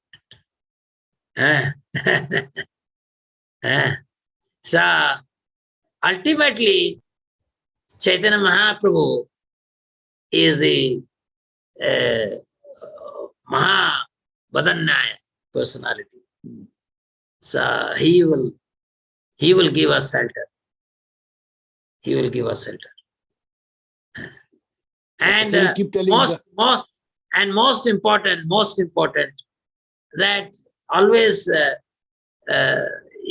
So ultimately, Chaitanya Mahaprabhu is the Mahavadanaya personality. So he will give us shelter. He will give us shelter. And most important, that always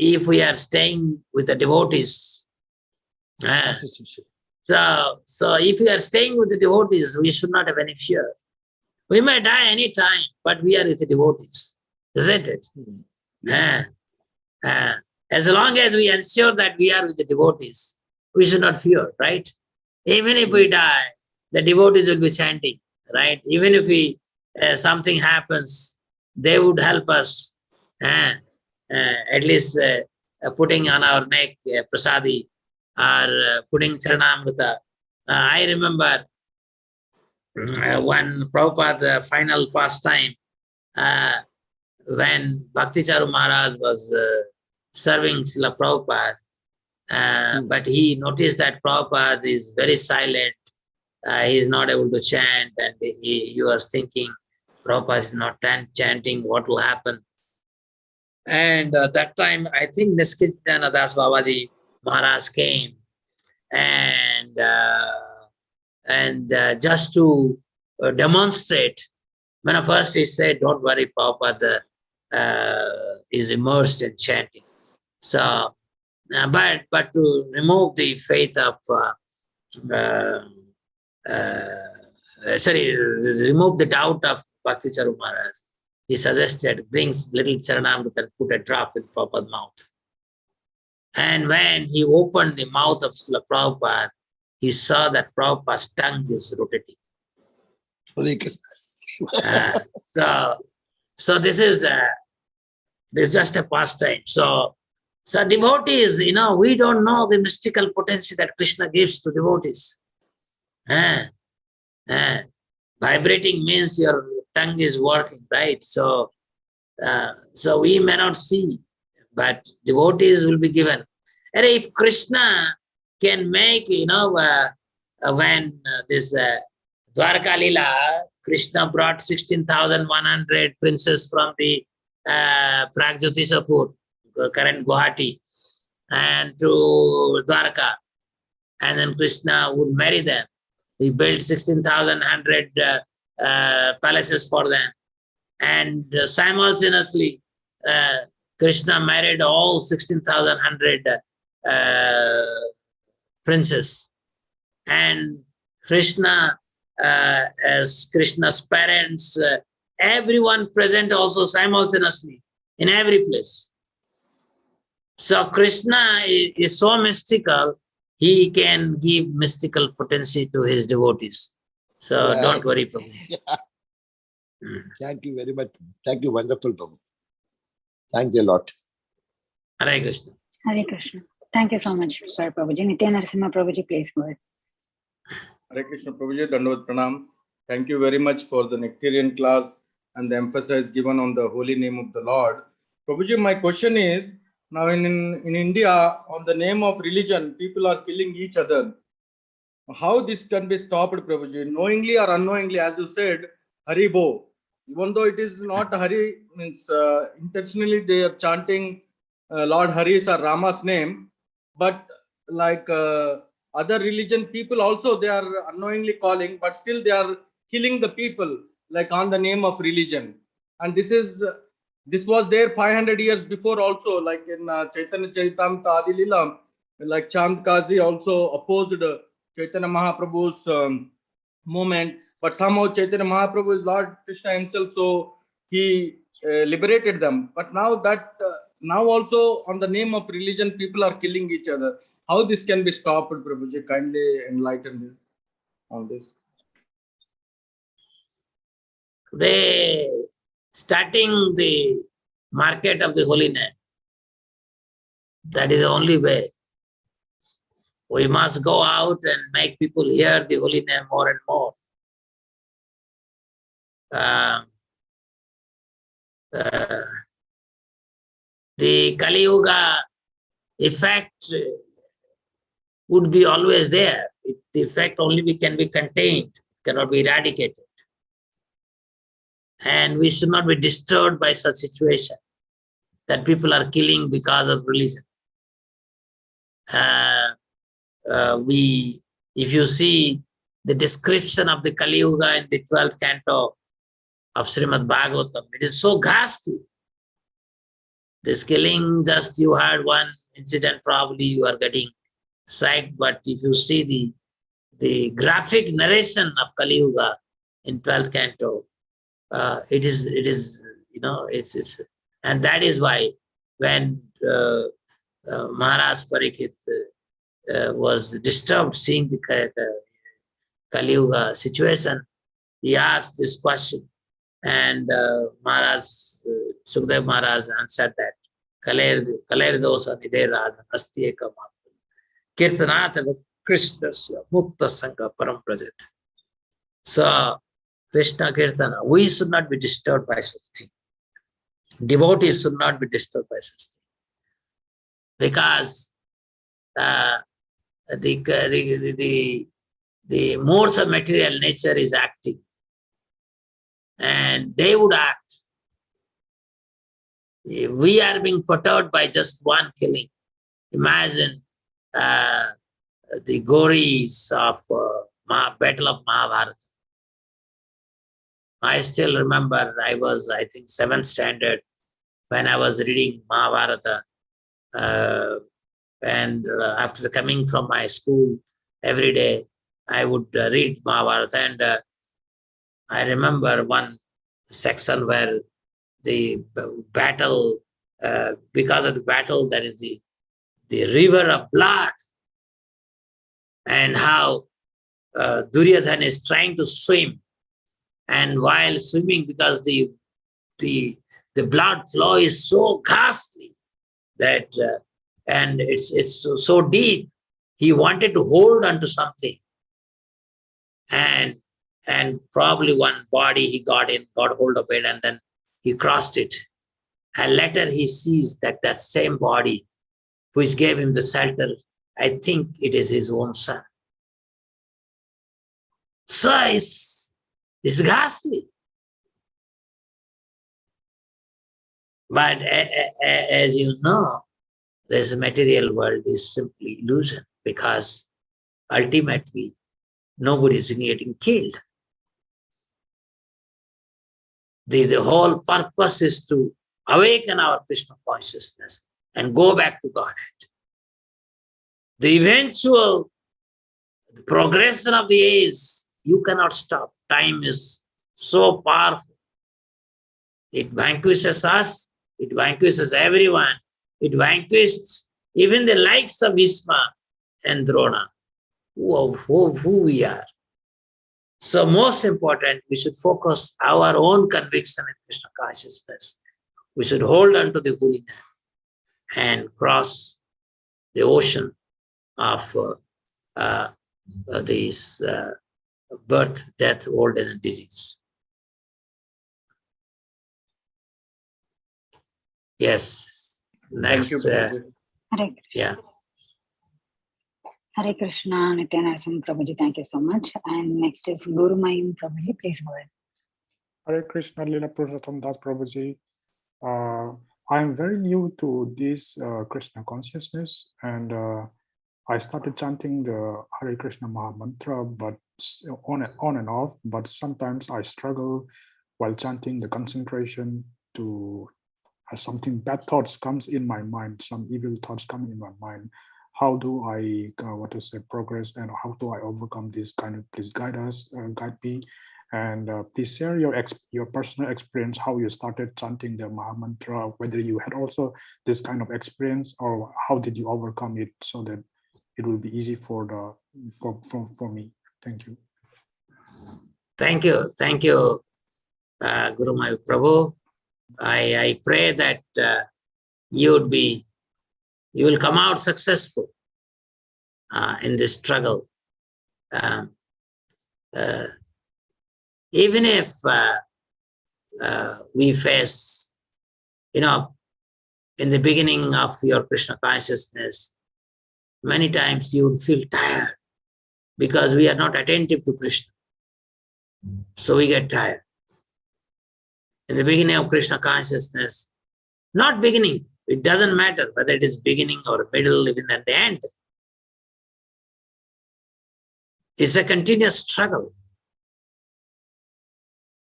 if we are staying with the devotees, so if we are staying with the devotees, we should not have any fear. We may die any time, but we are with the devotees, isn't it? As long as we ensure that we are with the devotees, we should not fear, right? Even if we die, the devotees will be chanting, right? Even if something happens, they would help us, at least putting on our neck prasadi or putting charanamrita. I remember when Prabhupada final pastime, when Bhakti Charu Maharaj was serving Srila Prabhupada, but he noticed that Prabhupada is very silent. He is not able to chant, and he was thinking, Prabhupada is not chanting, what will happen? And that time, I think Niskitana Das Babaji Maharaj came, and just to demonstrate, when first he said, don't worry, Prabhupada is immersed in chanting. So, but to remove the faith of, remove the doubt of Bhakti Charu Maharaj, he suggested, brings little charanamrita and put a drop in Prabhupada's mouth. And when he opened the mouth of Srila Prabhupada, he saw that Prabhupada's tongue is rotating. So this is just a pastime. So devotees, we don't know the mystical potency that Krishna gives to devotees. Vibrating means your tongue is working, right? So we may not see, but devotees will be given. And if Krishna can make, when this Dwarka Lila, Krishna brought 16,100 princes from the Pragjyotisapur, current Guwahati, and to Dwarka, and then Krishna would marry them. He built 16,100 palaces for them, and simultaneously Krishna married all 16,100 princes, and Krishna, as Krishna's parents, everyone present also simultaneously in every place. So Krishna is so mystical, he can give mystical potency to his devotees. So don't worry, Prabhu. Thank you very much. Thank you, wonderful Prabhu. Thanks a lot. Hare Krishna. Hare Krishna. Thank you so much, Sir Prabhuji. Nitya Narasimha Prabhuji, please go ahead. Hare Krishna Prabhuji, Dandavat Pranam. Thank you very much for the nectarian class and the emphasis given on the holy name of the Lord. Prabhuji, my question is, Now in India, on the name of religion, people are killing each other. How this can be stopped, Prabhuji? Knowingly or unknowingly, as you said, Haribo. Even though it is not Hari, means intentionally they are chanting Lord Hari's or Rama's name, but like other religion people also, they are unknowingly calling, but still they are killing the people, like on the name of religion. And this was there 500 years before also, like in Chaitanya Charitamrita Adi Leela, like Chand Kazi also opposed Chaitanya Mahaprabhu's movement, but somehow Chaitanya Mahaprabhu is Lord Krishna himself, so he liberated them. But now that now also on the name of religion, people are killing each other. How this can be stopped, Prabhuji? Kindly enlighten me on this. They starting the market of the holy name. That is the only way. We must go out and make people hear the holy name more and more. The Kali Yuga effect would be always there. The effect only can be contained, cannot be eradicated. And we should not be disturbed by such situation that people are killing because of religion. If you see the description of the Kali Yuga in the 12th canto of Srimad Bhagavatam, it is so ghastly. This killing, just you had one incident, probably you are getting psyched, but if you see the graphic narration of Kali Yuga in 12th canto, it is you know, it's and that is why when Maharaj Parikshit was disturbed seeing the Kali Yuga situation, he asked this question, and Maharaj, Sukdev Maharaj answered that Kaler dosa nidhe rajan asti eka matra kirtanat Krishnasya mukta sangha param prajit. So Krishna Kirtana, we should not be disturbed by such thing. Devotees should not be disturbed by such thing, because the modes of material nature is acting, and they would act. We are being perturbed by just one killing. Imagine the Gauris of Battle of Mahabharata. I still remember I was, I think, 7th standard when I was reading Mahabharata. And after coming from my school every day, I would read Mahabharata. And I remember one section where the battle, because of the battle, there is the river of blood, and how Duryodhana is trying to swim, and while swimming, because the blood flow is so ghastly that and it's so deep, he wanted to hold onto something, and probably one body he got hold of it, and then he crossed it, and later he sees that same body which gave him the shelter, I think it is his own son. So it's ghastly. But as you know, this material world is simply illusion, because ultimately nobody is getting killed. The whole purpose is to awaken our Krishna consciousness and go back to Godhead. The eventual progression of the age, you cannot stop. Time is so powerful. It vanquishes us, it vanquishes everyone. It vanquished even the likes of Bhishma and Drona, who we are. So most important, we should focus our own conviction in Krishna consciousness. We should hold on to the holy name and cross the ocean of these birth, death, old age, and disease. Yes. Next, Prabhuji. Hare yeah. Hare Krishna, Nityanarsan Prabhuji, thank you so much. And next is Guru Mayim Prabhuji, please go ahead. Hare Krishna, Lila Purushottam Prabhuji. I am very new to this Krishna consciousness, and I started chanting the Hare Krishna Maha Mantra, but on and off. But sometimes I struggle while chanting, the concentration to something bad thoughts comes in my mind, some evil thoughts come in my mind. How do I progress, and how do I overcome this kind of? Please guide us, guide me, and please share your personal experience, how you started chanting the Maha Mantra, whether you had also this kind of experience, or how did you overcome it so that it will be easy for me. Thank you. Thank you, Guru Mayim Prabhu. I pray that you will come out successful in this struggle. Even if we face, in the beginning of your Krishna consciousness, many times you would feel tired because we are not attentive to Krishna. So we get tired. In the beginning of Krishna consciousness, not beginning, it doesn't matter whether it is beginning or middle, even at the end. It's a continuous struggle.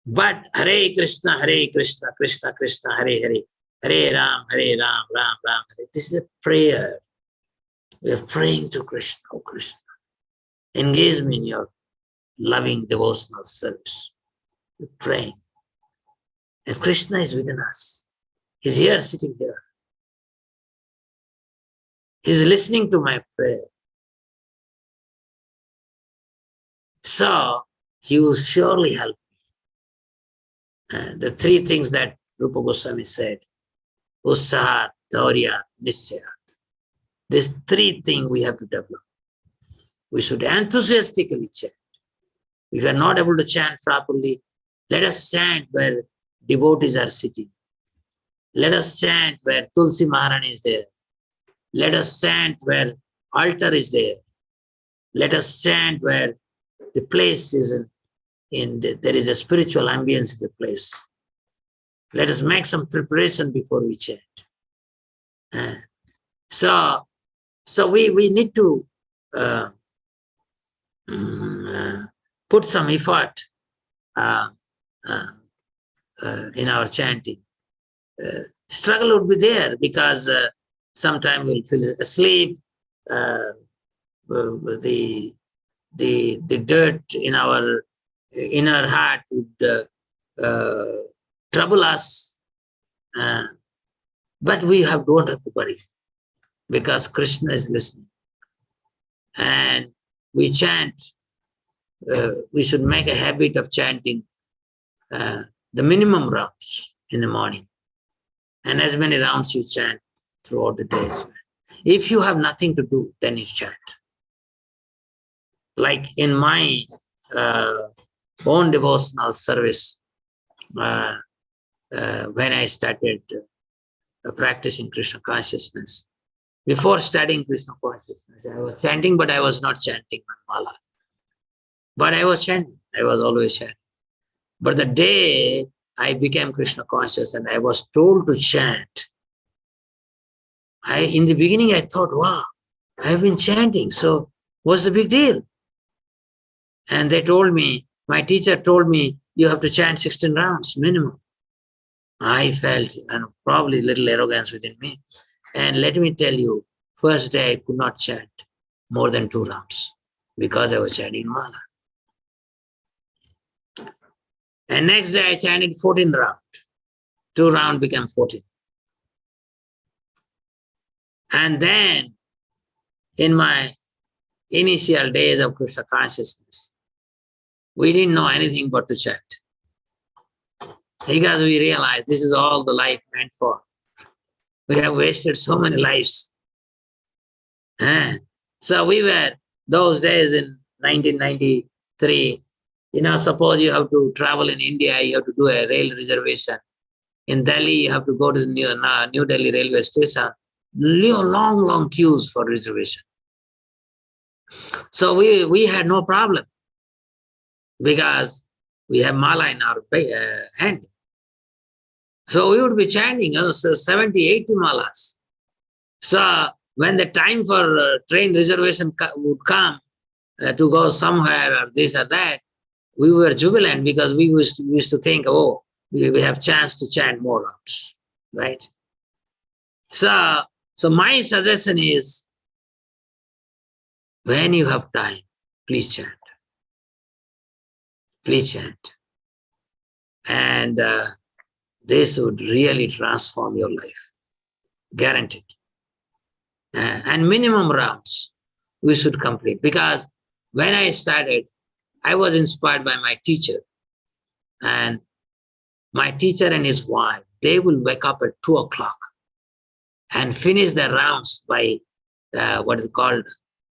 But Hare Krishna, Krishna Krishna, Hare Hare, Hare Ram, Ram Ram, Hare. This is a prayer. We are praying to Krishna, oh Krishna. Engage me in your loving devotional service. We're praying. And Krishna is within us. He's here, sitting here. He's listening to my prayer. So he will surely help me. The three things that Rupa Goswami said, Ussahat, Dhaurya, Nischayat. These three things we have to develop. We should enthusiastically chant. If we are not able to chant properly, let us chant where devotees are sitting. Let us chant where Tulsi Maharani is there. Let us chant where altar is there. Let us chant where the place is there is a spiritual ambience in the place. Let us make some preparation before we chant. So we need to put some effort in our chanting. Struggle would be there because sometimes we'll feel asleep. The dirt in our inner heart would trouble us. But we don't have to worry because Krishna is listening. And we chant. We should make a habit of chanting the minimum rounds in the morning. And as many rounds you chant throughout the days. If you have nothing to do, then you chant. Like in my own devotional service, when I started practicing Krishna consciousness, before studying Krishna consciousness, I was chanting, but I was not chanting Mala. But I was chanting, I was always chanting. But the day I became Krishna conscious and I was told to chant, in the beginning I thought, wow, I have been chanting, so what's the big deal? And they told me, my teacher told me, you have to chant 16 rounds minimum. I felt probably a little arrogance within me. And let me tell you, first day I could not chant more than 2 rounds because I was chanting Mala. And next day I chanted 14 rounds. 2 rounds became 14. And then in my initial days of Krishna consciousness, we didn't know anything but to chant. Because we realized this is all the life meant for. We have wasted so many lives. So we were, those days in 1993, suppose you have to travel in India, you have to do a rail reservation In Delhi, you have to go to the New Delhi railway station, long queues for reservation. So we had no problem because we have mala in our hand. So we would be chanting 70, 80 malas. So when the time for train reservation would come to go somewhere or this or that, we were jubilant because we used to think, oh, we have chance to chant more rounds, right? So my suggestion is, when you have time, please chant. Please chant. And this would really transform your life, guaranteed. And minimum rounds we should complete, because when I started, I was inspired by my teacher. And my teacher and his wife, they will wake up at 2 o'clock and finish their rounds by what is called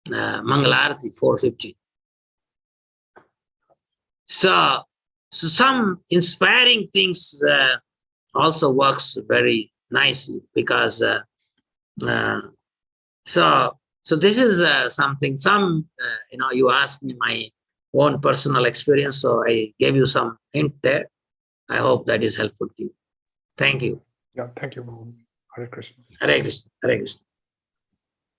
Mangalarati, 4:50. So some inspiring things also works very nicely, because so this is something, you asked me my own personal experience, so I gave you some hint there. I hope that is helpful to you. Thank you. Yeah, thank you, Guru. Hare Krishna. Hare Krishna. Hare Krishna.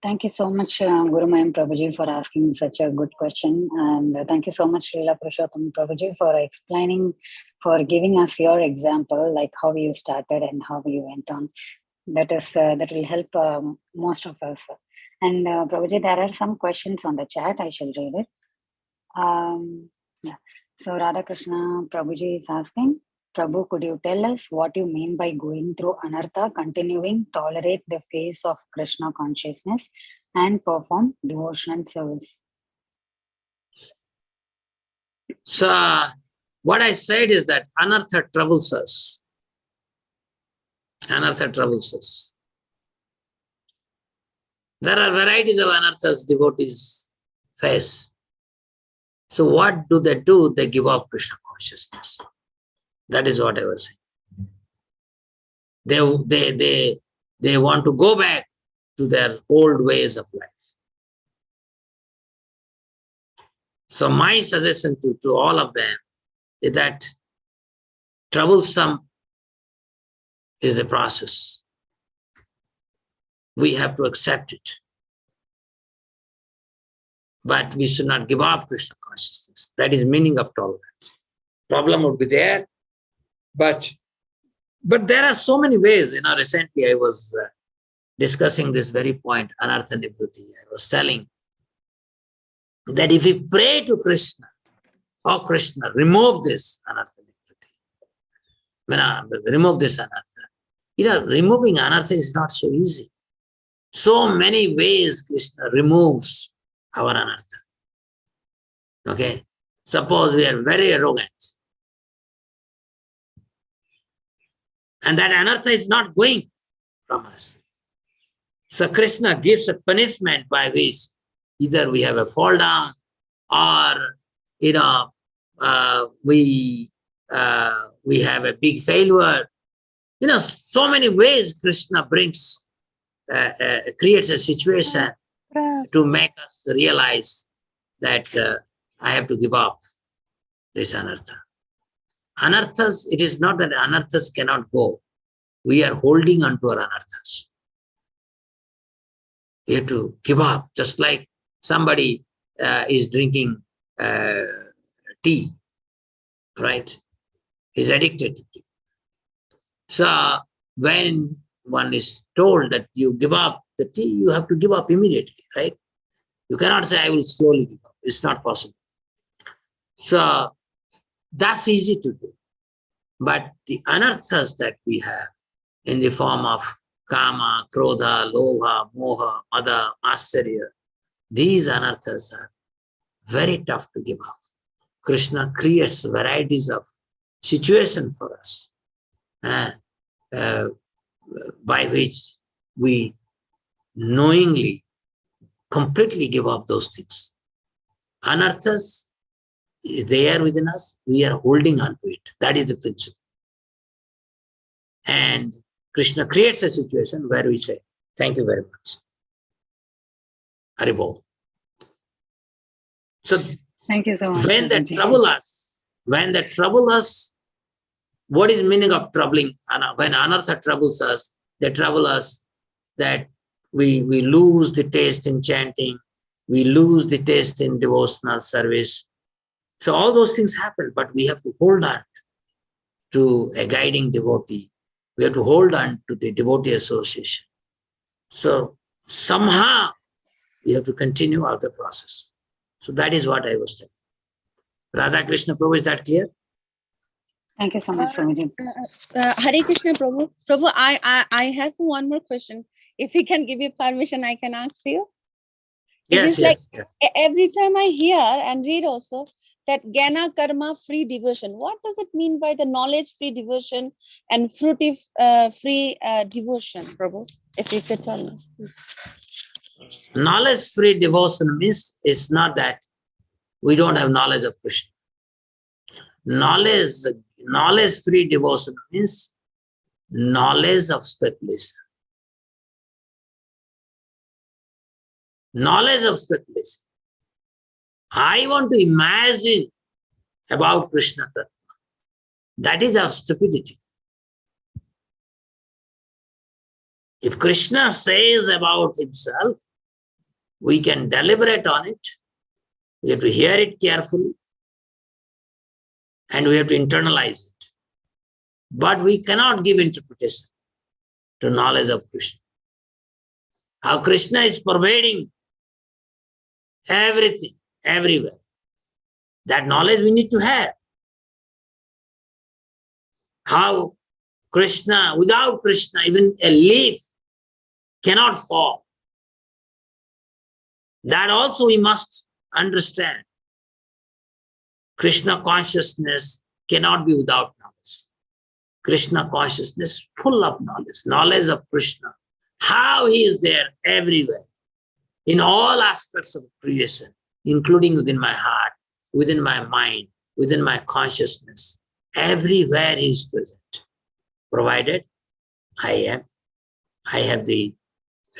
Thank you so much, Guru Mayam Prabhuji, for asking such a good question. And thank you so much, Lila Purushottam Prabhuji, for explaining, for giving us your example, like how you started and how you went on. That will help most of us. And Prabhuji, there are some questions on the chat. I shall read it. Yeah. So Radhakrishna Prabhuji is asking, Prabhu, could you tell us what you mean by going through anartha, continuing, tolerate the face of Krishna consciousness and perform devotional service? So what I said is that anartha troubles us. Anartha troubles us. There are varieties of anarthas devotees face. So what do? They give up Krishna consciousness. That is what I was saying. They want to go back to their old ways of life. So my suggestion to all of them is that troublesome is the process. We have to accept it. But we should not give up Krishna consciousness. That is meaning of tolerance. Problem would be there, but there are so many ways. Recently I was discussing this very point, anartha nivrutti. I was telling that if we pray to Krishna, oh Krishna, remove this anartha nivrutti. Remove this anartha. Removing anartha is not so easy. So many ways Krishna removes our anartha. Okay? Suppose we are very arrogant. And that anartha is not going from us. So Krishna gives a punishment by which either we have a fall down or we have a big failure. So many ways Krishna brings, creates a situation to make us realize that I have to give up this anartha. Anarthas, it is not that anarthas cannot go. We are holding on to our anarthas. You have to give up, just like somebody is drinking tea, right? He's addicted to tea. So when one is told that you give up the tea, you have to give up immediately, right? You cannot say, I will slowly give up. It's not possible. So that's easy to do. But the anarthas that we have in the form of kama, krodha, lobha, moha, mada, asarya, these anarthas are very tough to give up. Krishna creates varieties of situations for us by which we knowingly, completely give up those things. Anarthas is there within us. We are holding on to it. That is the principle. And Krishna creates a situation where we say, thank you very much. Haribol. So Thank you so much. when they trouble us, what is meaning of troubling? When anartha troubles us, they trouble us that we lose the taste in chanting, we lose the taste in devotional service. So all those things happen, but we have to hold on to a guiding devotee. We have to hold on to the devotee association. So somehow we have to continue out the process. So that is what I was telling. Radha Krishna Prabhu, is that clear? Thank you so much, Prabhuji. Hare Krishna Prabhu. Prabhu, I have one more question. If he can give you permission, I can ask you. Yes, Yes. Every time I hear and read also that Jnana Karma free devotion, what does it mean by the knowledge free devotion and fruitive free devotion, Prabhu? If you could tell me, please. Knowledge free devotion means it's not that we don't have knowledge of Krishna. Knowledge free devotion means knowledge of speculation. Knowledge of speculation. I want to imagine about Krishna Tattva. That is our stupidity. If Krishna says about himself, we can deliberate on it. We have to hear it carefully. And we have to internalize it. But we cannot give interpretation to knowledge of Krishna. How Krishna is pervading everything, everywhere. That knowledge we need to have. How Krishna, without Krishna, even a leaf cannot fall. That also we must understand. Krishna consciousness cannot be without knowledge. Krishna consciousness full of knowledge, knowledge of Krishna, how he is there everywhere, in all aspects of creation, including within my heart, within my mind, within my consciousness. Everywhere he is present, provided I have the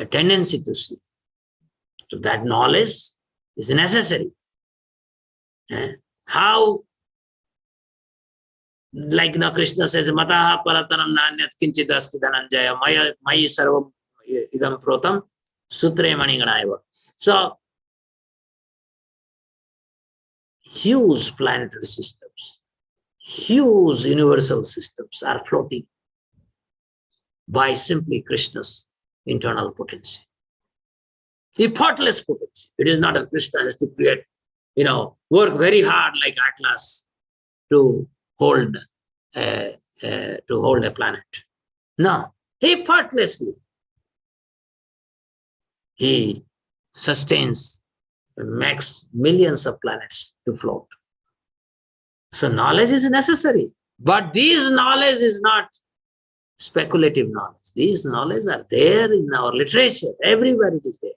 tendency to see. So that knowledge is necessary. How, like now Krishna says, Mataha paratanam nanyat kinchid asti dhananjaya mayi sarvam idam protam sutre maniganaiva. So, huge planetary systems, huge universal systems are floating by simply Krishna's internal potency. Effortless potency. It is not that Krishna has to create, work very hard like Atlas to hold a planet. No, effortlessly he sustains, makes millions of planets to float. So knowledge is necessary, but this knowledge is not speculative knowledge. These knowledge are there in our literature. Everywhere it is there.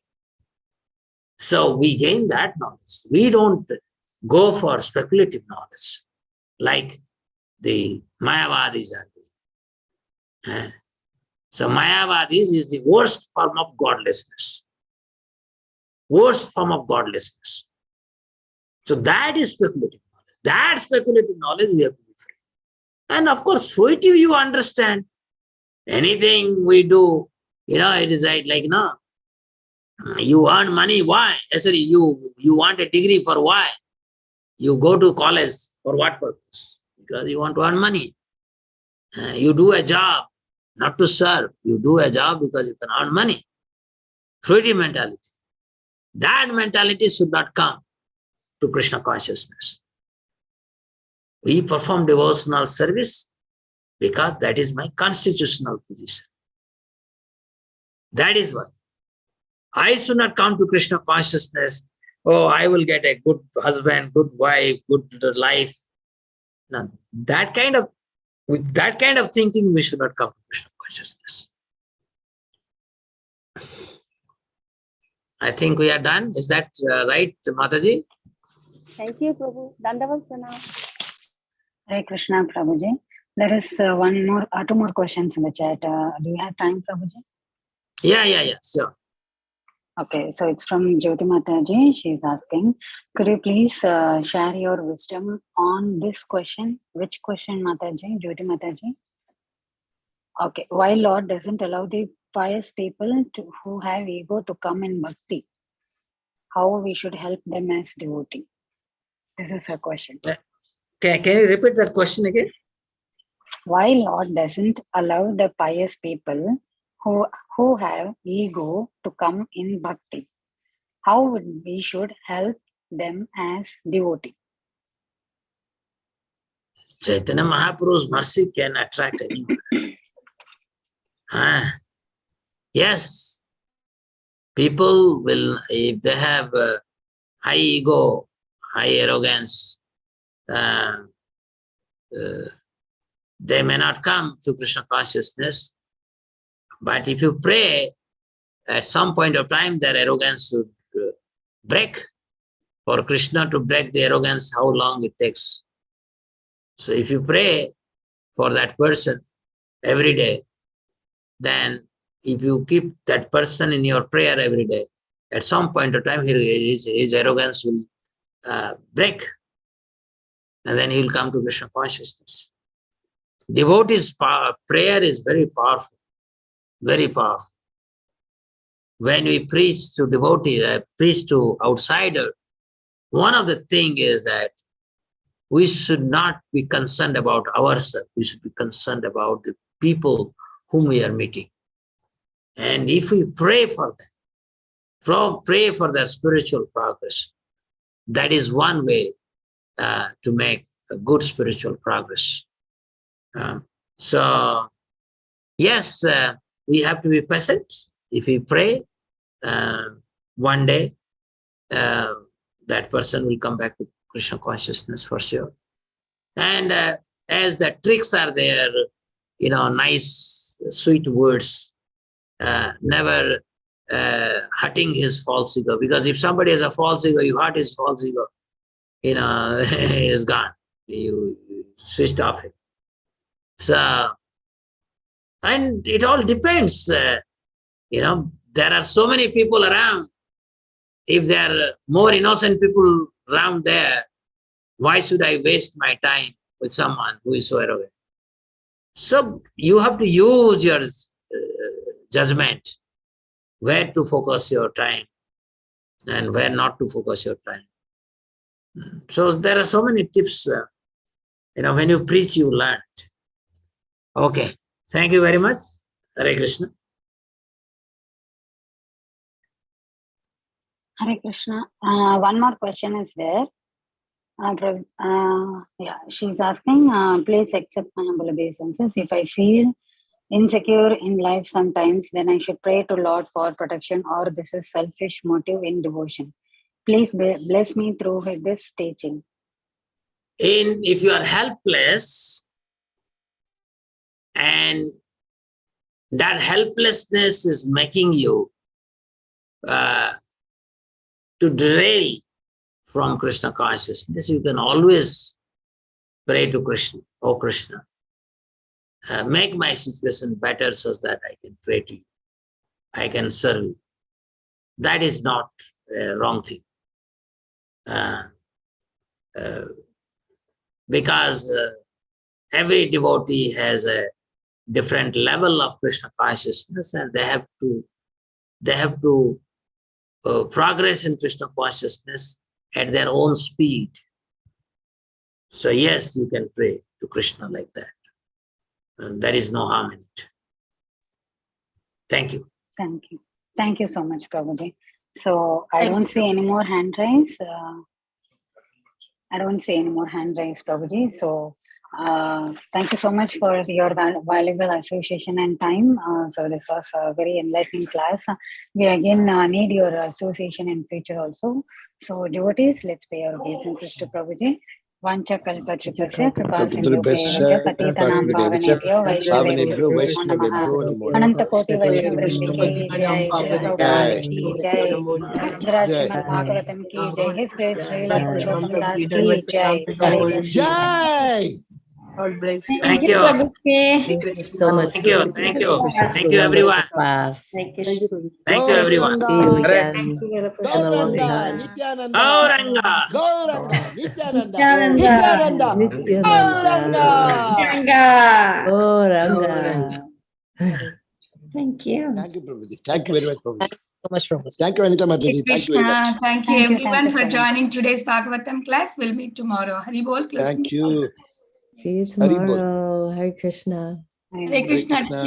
So we gain that knowledge. We don't go for speculative knowledge like the Mayavadis are doing. So Mayavadis is the worst form of godlessness. Worst form of godlessness. So that is speculative knowledge. That speculative knowledge we have to be free. And of course, fruitive you understand. Anything we do, it is like no. You earn money, why? Actually, you want a degree for why? You go to college for what purpose? Because you want to earn money. You do a job not to serve. You do a job because you can earn money. Fruitive mentality. That mentality should not come to Krishna consciousness. We perform devotional service because that is my constitutional position. That is why. I should not come to Krishna consciousness. Oh, I will get a good husband, good wife, good life. No, with that kind of thinking, we should not come to Krishna consciousness. I think we are done. Is that right, Mataji? Thank you, Prabhu. Dandavat Pranam. Hare Krishna, Prabhuji. There is two more questions in the chat. Do you have time, Prabhuji? Yeah, sure. Okay, so it's from Jyoti Mataji. She's asking, could you please share your wisdom on this question? Which question, Mataji? Jyoti Mataji? Okay, why Lord doesn't allow the pious people who have ego to come in bhakti? How we should help them as devotee? This is her question. Can you repeat that question again? Why Lord doesn't allow the pious people who have ego to come in bhakti? How we should help them as devotee? Chaitanya Mahaprabhu's mercy can attract anyone. Yes, people will, if they have high ego, high arrogance, they may not come to Krishna consciousness. But if you pray, at some point of time, their arrogance should break. For Krishna to break the arrogance, how long it takes? So if you pray for that person every day, then if you keep that person in your prayer every day, at some point of time, his arrogance will break. And then he will come to Krishna consciousness. Devotee's prayer is very powerful, very powerful. When we preach to devotees, preach to outsider, one of the things is that we should not be concerned about ourselves. We should be concerned about the people whom we are meeting. And if we pray for them, pray for their spiritual progress, that is one way to make a good spiritual progress. So, yes, we have to be patient. If we pray, one day that person will come back to Krishna consciousness for sure. And as the tricks are there, nice, sweet words, never hurting his false ego. Because if somebody has a false ego, you hurt his false ego, is gone. You switched off it. So, and it all depends. There are so many people around. If there are more innocent people around there, why should I waste my time with someone who is so arrogant? So you have to use your judgment, where to focus your time and where not to focus your time. So there are so many tips. When you preach, you learn. Okay. Thank you very much. Hare Krishna. Hare Krishna. One more question is there. She's asking, please accept my humble obeisances. If I feel insecure in life sometimes, then I should pray to Lord for protection, or this is selfish motive in devotion. Please bless me through this teaching. If you are helpless, and that helplessness is making you to derail from Krishna consciousness, you can always pray to Krishna. Oh Krishna, make my situation better so that I can pray to you. I can serve you. That is not a wrong thing. Because every devotee has a different level of Krishna consciousness, and they have to progress in Krishna consciousness at their own speed. So yes, you can pray to Krishna like that. And there is no harm in it. Thank you. Thank you. Thank you so much, Prabhuji. So I don't see any more hand raise. I don't see any more hand raise, Prabhuji. So thank you so much for your valuable association and time. So this was a very enlightening class. We again need your association in future also. So devotees, let's pay our obeisances to Prabhuji. Vancha kalpa tripasya kripa sindhubhyo patitanam pavanebhyo vaishnavebhyo namo namaha ananta koti vaishnavriddhi ki jai Srila Prabhupada ki jai Srimad Bhagavatam ki jai His Grace Lila Purushottam Das ki jai Hare Krishna. Jai. God bless you. Thank you. Thank you so much. Thank you. Thank you. Thank you, Remember everyone. the class. Thank you, everyone. See you again. Gauranga, Nityananda, Gauranga. Gauranga, Nityananda, Nityananda. Nityananda, Gauranga. Gauranga. Thank you. Thank you, Prabhuji. Thank you very much, Prabhuji. Thank you so much, Prabhu. Thank you, Anita Mataji. Thank you very much. Thank you everyone for joining today's Bhagavatam class. We'll meet tomorrow. Hari Bol. Thank you. See you Hari Bol. tomorrow. Hare Krishna. Hare Krishna. Krishna.